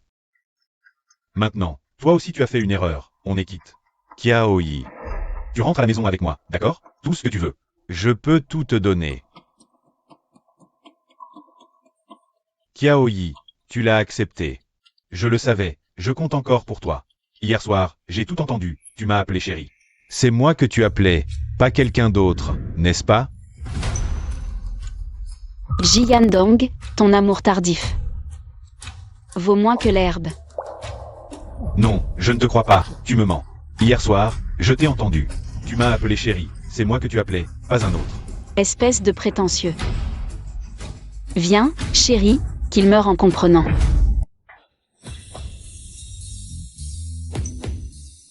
Maintenant, toi aussi tu as fait une erreur, on est quitte. Kiaoyi. Tu rentres à la maison avec moi, d'accord? Tout ce que tu veux. Je peux tout te donner. Kiaoyi, tu l'as accepté. Je le savais, je compte encore pour toi. Hier soir, j'ai tout entendu, tu m'as appelé chérie. C'est moi que tu appelais, pas quelqu'un d'autre, n'est-ce pas? Jiandong, ton amour tardif. Vaut moins que l'herbe. Non, je ne te crois pas, tu me mens. Hier soir, je t'ai entendu. Tu m'as appelé chérie, c'est moi que tu appelais, pas un autre. Espèce de prétentieux. Viens, chérie, qu'il meure en comprenant.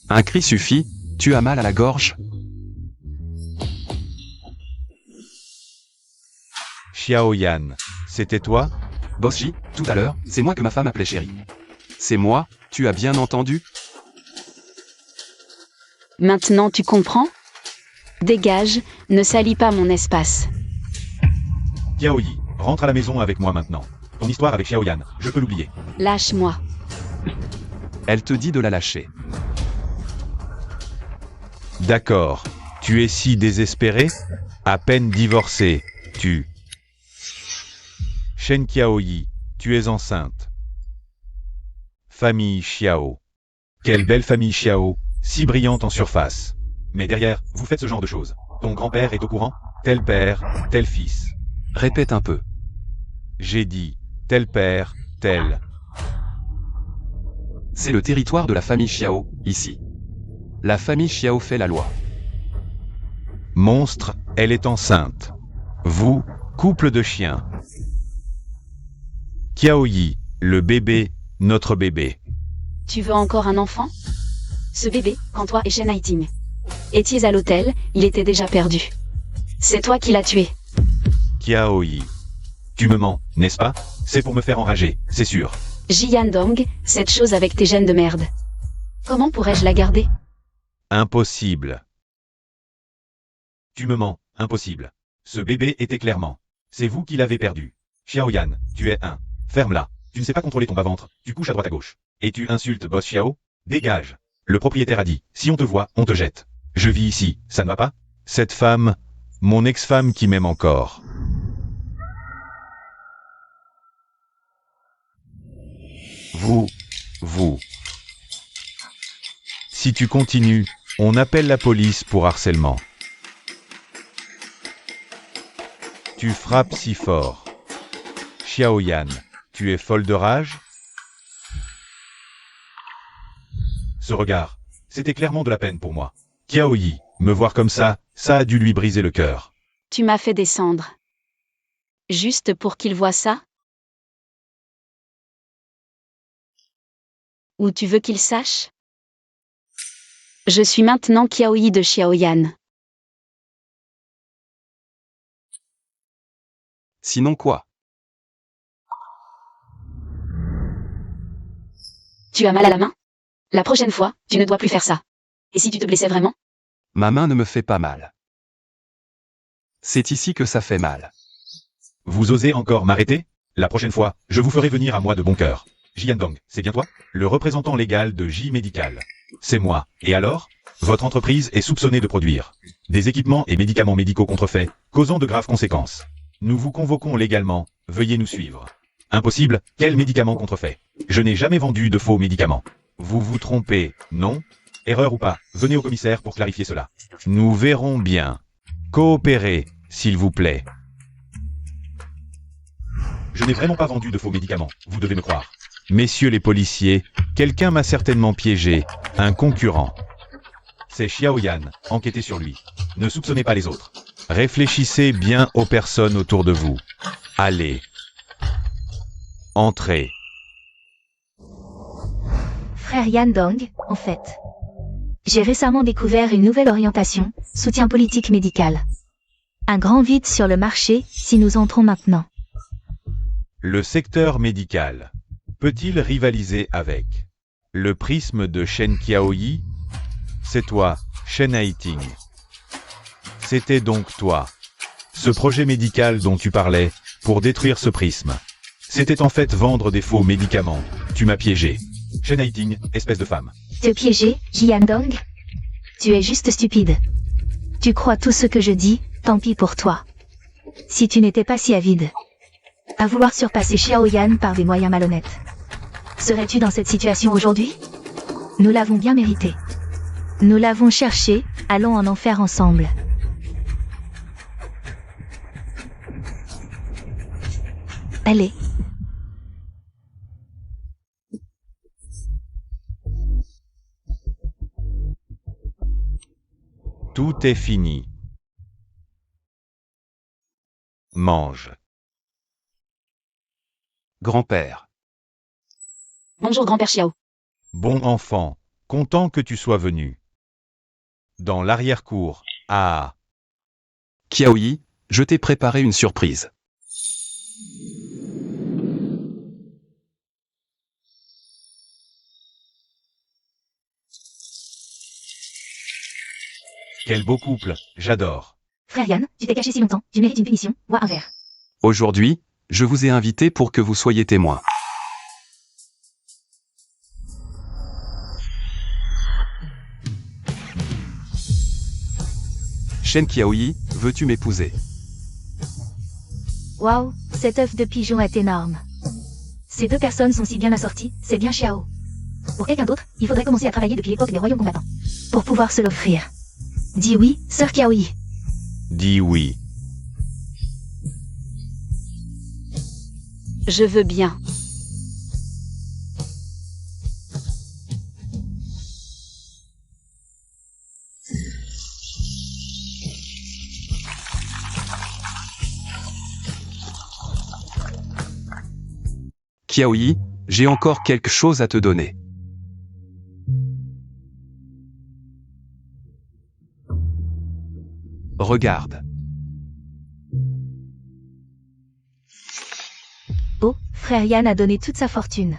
Un cri suffit, tu as mal à la gorge? Xiaoyan, c'était toi? Bosji, tout à l'heure, c'est moi que ma femme appelait chérie. C'est moi, tu as bien entendu? Maintenant tu comprends? Dégage, ne salis pas mon espace. Kiaoyi, rentre à la maison avec moi maintenant. Ton histoire avec Xiaoyan, je peux l'oublier. Lâche-moi. Elle te dit de la lâcher. D'accord. Tu es si désespéré? À peine divorcé, tu... Shen Kiaoyi, tu es enceinte. Famille Xiao. Quelle belle famille Xiao, si brillante en surface. Mais derrière, vous faites ce genre de choses. Ton grand-père est au courant? Tel père, tel fils. Répète un peu. J'ai dit, tel père, tel... C'est le territoire de la famille Xiao, ici. La famille Xiao fait la loi. Monstre, elle est enceinte. Vous, couple de chiens. Kiaoyi, le bébé, notre bébé. Tu veux encore un enfant? Ce bébé, quand toi et Shen Haiting étiez à l'hôtel, il était déjà perdu. C'est toi qui l'as tué. Kiaoyi. Tu me mens, n'est-ce pas? C'est pour me faire enrager, c'est sûr. Jiandong, cette chose avec tes gènes de merde. Comment pourrais-je la garder? Impossible. Tu me mens, impossible. Ce bébé était clairement. C'est vous qui l'avez perdu. Xiaoyan, tu es un. Ferme-la. Tu ne sais pas contrôler ton bas-ventre, tu couches à droite à gauche. Et tu insultes Boss Xiao? Dégage. Le propriétaire a dit, si on te voit, on te jette. Je vis ici, ça ne va pas? Cette femme, mon ex-femme qui m'aime encore. Vous. Si tu continues, on appelle la police pour harcèlement. Tu frappes si fort. Xiaoyan, tu es folle de rage? Ce regard, c'était clairement de la peine pour moi. Kiaoyi, me voir comme ça a dû lui briser le cœur. Tu m'as fait descendre. Juste pour qu'il voie ça? Ou tu veux qu'il sache? Je suis maintenant Kiaoyi de Xiaoyan. Sinon quoi? Tu as mal à la main? La prochaine fois, tu ne dois plus faire ça. Et si tu te blessais vraiment? Ma main ne me fait pas mal. C'est ici que ça fait mal. Vous osez encore m'arrêter? La prochaine fois, je vous ferai venir à moi de bon cœur. Jiandong, c'est bien toi? Le représentant légal de J Medical. C'est moi. Et alors? Votre entreprise est soupçonnée de produire des équipements et médicaments médicaux contrefaits, causant de graves conséquences. Nous vous convoquons légalement, veuillez nous suivre. Impossible, quels médicaments contrefaits? Je n'ai jamais vendu de faux médicaments. Vous vous trompez, non? Erreur ou pas, venez au commissaire pour clarifier cela. Nous verrons bien. Coopérez, s'il vous plaît. Je n'ai vraiment pas vendu de faux médicaments, vous devez me croire. Messieurs les policiers, quelqu'un m'a certainement piégé, un concurrent. C'est Xiaoyan, enquêtez sur lui. Ne soupçonnez pas les autres. Réfléchissez bien aux personnes autour de vous. Allez. Entrez. Frère Yan Dong, en fait. J'ai récemment découvert une nouvelle orientation, soutien politique médical. Un grand vide sur le marché, si nous entrons maintenant. Le secteur médical peut-il rivaliser avec le prisme de Shen Qiaoyi? C'est toi, Shen Haiting. C'était donc toi. Ce projet médical dont tu parlais, pour détruire ce prisme. C'était en fait vendre des faux médicaments. Tu m'as piégé. Shen Haiting, espèce de femme. Te piéger, Jian Dong? Tu es juste stupide. Tu crois tout ce que je dis, tant pis pour toi. Si tu n'étais pas si avide à vouloir surpasser Xiaoyan par des moyens malhonnêtes, serais-tu dans cette situation aujourd'hui? Nous l'avons bien mérité. Nous l'avons cherché, allons en enfer ensemble. Allez. Tout est fini. Mange. Grand-père. Bonjour grand-père Xiao. Bon enfant, content que tu sois venu. Dans l'arrière-cour, ah. Qiaoyi, je t'ai préparé une surprise. Quel beau couple, j'adore. Frère Yan, tu t'es caché si longtemps, tu mérites une punition, bois un verre. Aujourd'hui, je vous ai invité pour que vous soyez témoins. Shen Qiaoyi, veux-tu m'épouser? Waouh, cet œuf de pigeon est énorme. Ces deux personnes sont si bien assorties, c'est bien Xiao. Pour quelqu'un d'autre, il faudrait commencer à travailler depuis l'époque des royaumes combattants. Pour pouvoir se l'offrir. Dis oui, sœur Qiaoyi. Dis oui. Je veux bien. Qiaoyi, j'ai encore quelque chose à te donner. Regarde. Oh, frère Yan a donné toute sa fortune.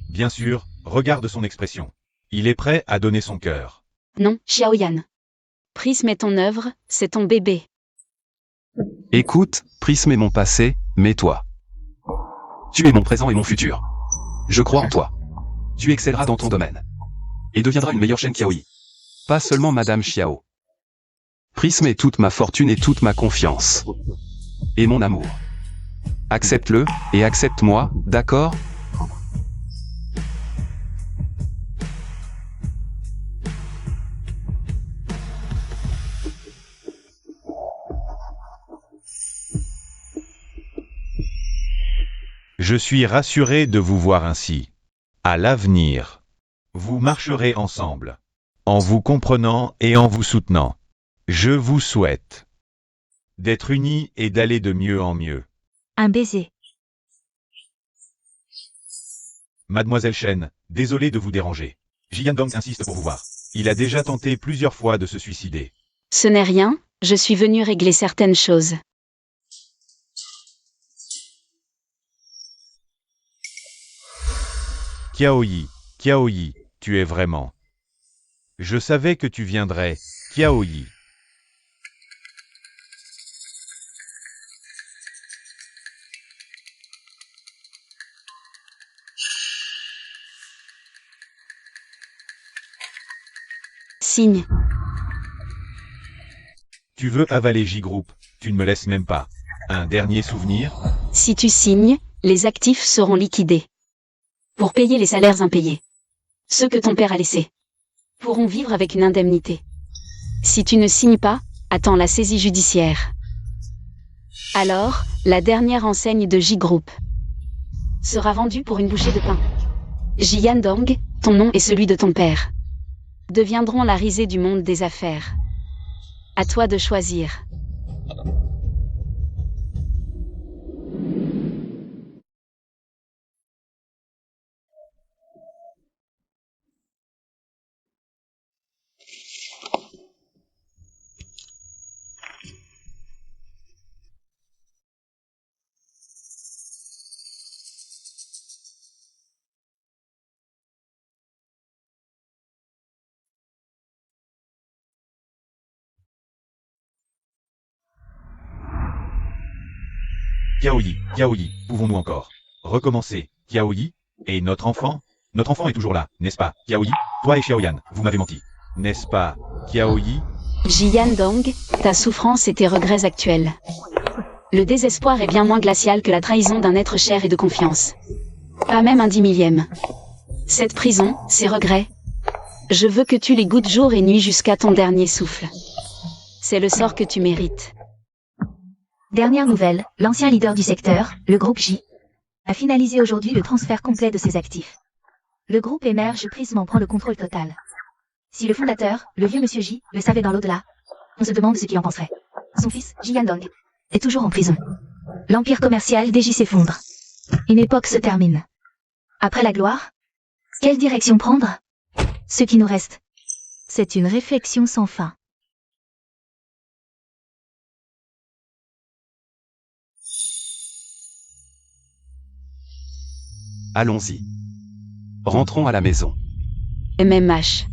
Bien sûr, regarde son expression. Il est prêt à donner son cœur. Non, Xiaoyan. Prisme est ton œuvre, c'est ton bébé. Écoute, Prisme est mon passé, mais toi. Tu es mon présent et mon futur. Je crois en toi. Tu excelleras dans ton domaine. Et deviendras une meilleure Shen Qiaoyi. Pas seulement Madame Xiao. Prisme est toute ma fortune et toute ma confiance. Et mon amour. Accepte-le, et accepte-moi, d'accord? Je suis rassuré de vous voir ainsi. À l'avenir, vous marcherez ensemble, en vous comprenant et en vous soutenant. Je vous souhaite d'être unis et d'aller de mieux en mieux. Un baiser. Mademoiselle Shen, désolé de vous déranger. Jian Dong insiste pour vous voir. Il a déjà tenté plusieurs fois de se suicider. Ce n'est rien, je suis venu régler certaines choses. Qiaoyi, tu es vraiment. Je savais que tu viendrais, Qiaoyi. Signe. Tu veux avaler J-Group, tu ne me laisses même pas. Un dernier souvenir? Si tu signes, les actifs seront liquidés. Pour payer les salaires impayés. Ceux que ton père a laissés. pourront vivre avec une indemnité. Si tu ne signes pas, attends la saisie judiciaire. Alors, la dernière enseigne de J-Group sera vendue pour une bouchée de pain. Jiandong, ton nom et celui de ton père deviendront la risée du monde des affaires. À toi de choisir. Kiaoyi, pouvons-nous encore recommencer? Kiaoyi? Et notre enfant? Notre enfant est toujours là, n'est-ce pas, Kiaoyi? Toi et Xiaoyan, vous m'avez menti. N'est-ce pas, Kiaoyi? Jiandong, ta souffrance et tes regrets actuels. Le désespoir est bien moins glacial que la trahison d'un être cher et de confiance. Pas même un 10 000e. Cette prison, ces regrets, je veux que tu les goûtes jour et nuit jusqu'à ton dernier souffle. C'est le sort que tu mérites. Dernière nouvelle, l'ancien leader du secteur, le groupe J, a finalisé aujourd'hui le transfert complet de ses actifs. Le groupe émerge Prisme en prend le contrôle total. Si le fondateur, le vieux monsieur J, le savait dans l'au-delà, on se demande ce qu'il en penserait. Son fils, Jiandong, est toujours en prison. L'empire commercial d'J s'effondre. Une époque se termine. Après la gloire, quelle direction prendre? Ce qui nous reste, c'est une réflexion sans fin. Allons-y. Rentrons à la maison. MMH.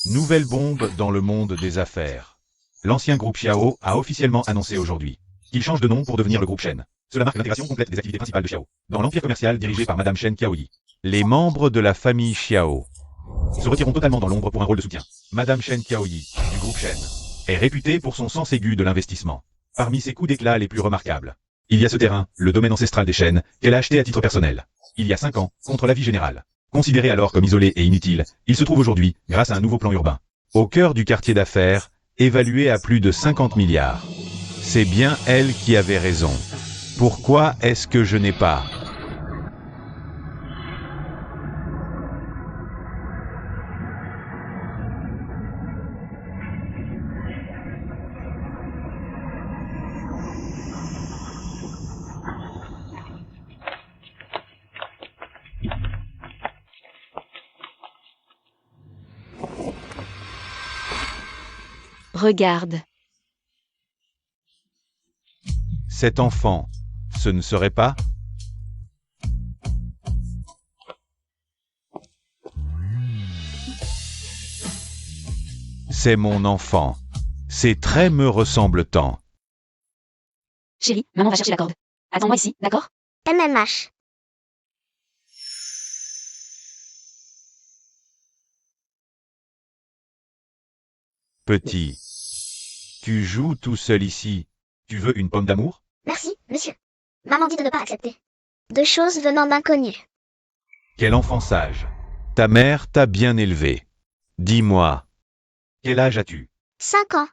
Nouvelle bombe dans le monde des affaires. L'ancien groupe Xiao a officiellement annoncé aujourd'hui qu'il change de nom pour devenir le groupe Shen. Cela marque l'intégration complète des activités principales de Xiao dans l'empire commercial dirigé par Madame Shen Kiaoyi. Les membres de la famille Xiao se retireront totalement dans l'ombre pour un rôle de soutien. Madame Shen Kiaoyi, du groupe Shen, est réputée pour son sens aigu de l'investissement. Parmi ses coups d'éclat les plus remarquables, il y a ce terrain, le domaine ancestral des Shen, qu'elle a acheté à titre personnel, il y a 5 ans, contre l'avis général. Considéré alors comme isolé et inutile, il se trouve aujourd'hui, grâce à un nouveau plan urbain, au cœur du quartier d'affaires, évalué à plus de 50 milliards. C'est bien elle qui avait raison. Pourquoi est-ce que je n'ai pas ? Regarde. Cet enfant, ce ne serait pas ? C'est mon enfant. Ses traits me ressemblent tant. Chérie, maman va chercher la corde. Attends-moi ici, d'accord? MMH. Petit. Tu joues tout seul ici. Tu veux une pomme d'amour ? Merci, monsieur. Maman dit de ne pas accepter. Deux choses venant d'inconnus. Quel enfant sage. Ta mère t'a bien élevé. Dis-moi. Quel âge as-tu ? 5 ans.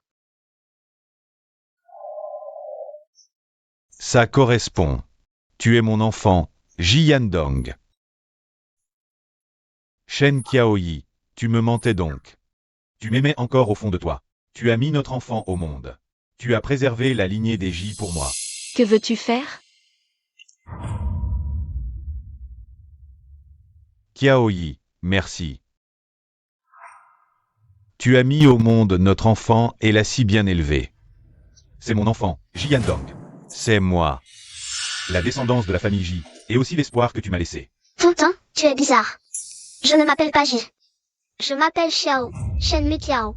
Ça correspond. Tu es mon enfant, Jiandong. Shen Kiaoyi, tu me mentais donc. Tu m'aimais encore au fond de toi. Tu as mis notre enfant au monde. Tu as préservé la lignée des J pour moi. Que veux-tu faire? Kiaoyi, merci. Tu as mis au monde notre enfant et l'as si bien élevé. C'est mon enfant, Jiandong. C'est moi. La descendance de la famille J, et aussi l'espoir que tu m'as laissé. Tonton, tu es bizarre. Je ne m'appelle pas J. Je m'appelle Xiao, Shen Mutiao.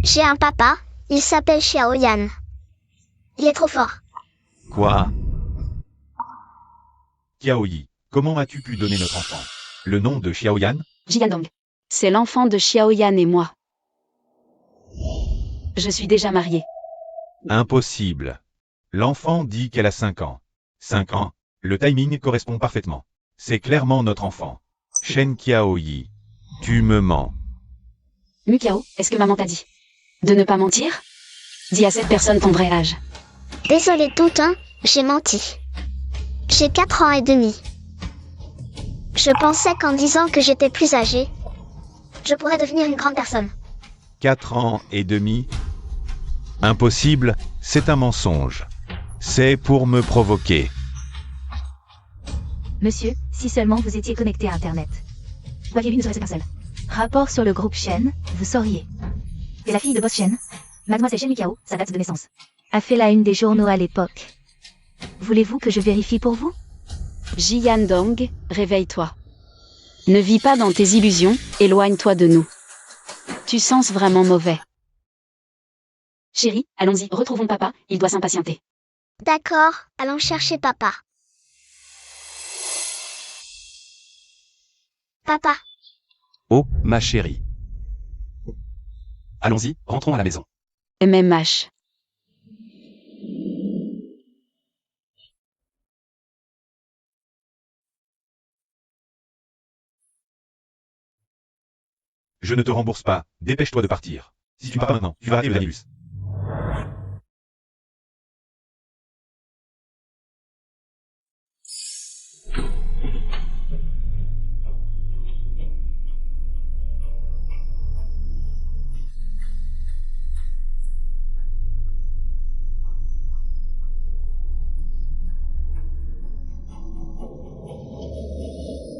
J'ai un papa, il s'appelle Xiao Yan. Il est trop fort. Quoi ? Kiaoyi, comment as-tu pu donner notre enfant ? Le nom de Xiaoyan ? Jiandong. C'est l'enfant de Xiaoyan et moi. Je suis déjà mariée. Impossible. L'enfant dit qu'elle a 5 ans. 5 ans, le timing correspond parfaitement. C'est clairement notre enfant. Shen Qiaoyi, tu me mens. Mukiao, est-ce que maman t'a dit de ne pas mentir? Dis à cette personne ton vrai âge. Désolé tonton, j'ai menti. J'ai 4 ans et demi. Je pensais qu'en disant que j'étais plus âgée, je pourrais devenir une grande personne. 4 ans et demi. Impossible, c'est un mensonge. C'est pour me provoquer. Monsieur, si seulement vous étiez connecté à Internet. Voyez-vous, ne serait-ce qu'un seul rapport sur le groupe Shen, vous sauriez. Et la fille de Boss Shen, Mademoiselle Shen Mikao, sa date de naissance, a fait la une des journaux à l'époque. Voulez-vous que je vérifie pour vous? Jian Dong, réveille-toi. Ne vis pas dans tes illusions, éloigne-toi de nous. Tu sens vraiment mauvais. Chérie, allons-y, retrouvons papa, il doit s'impatienter. D'accord, allons chercher papa. Papa, Oh, ma chérie. Allons-y, rentrons à la maison. MMH. Je ne te rembourse pas, dépêche-toi de partir. Si tu pars pas maintenant, tu vas rater le Danibus.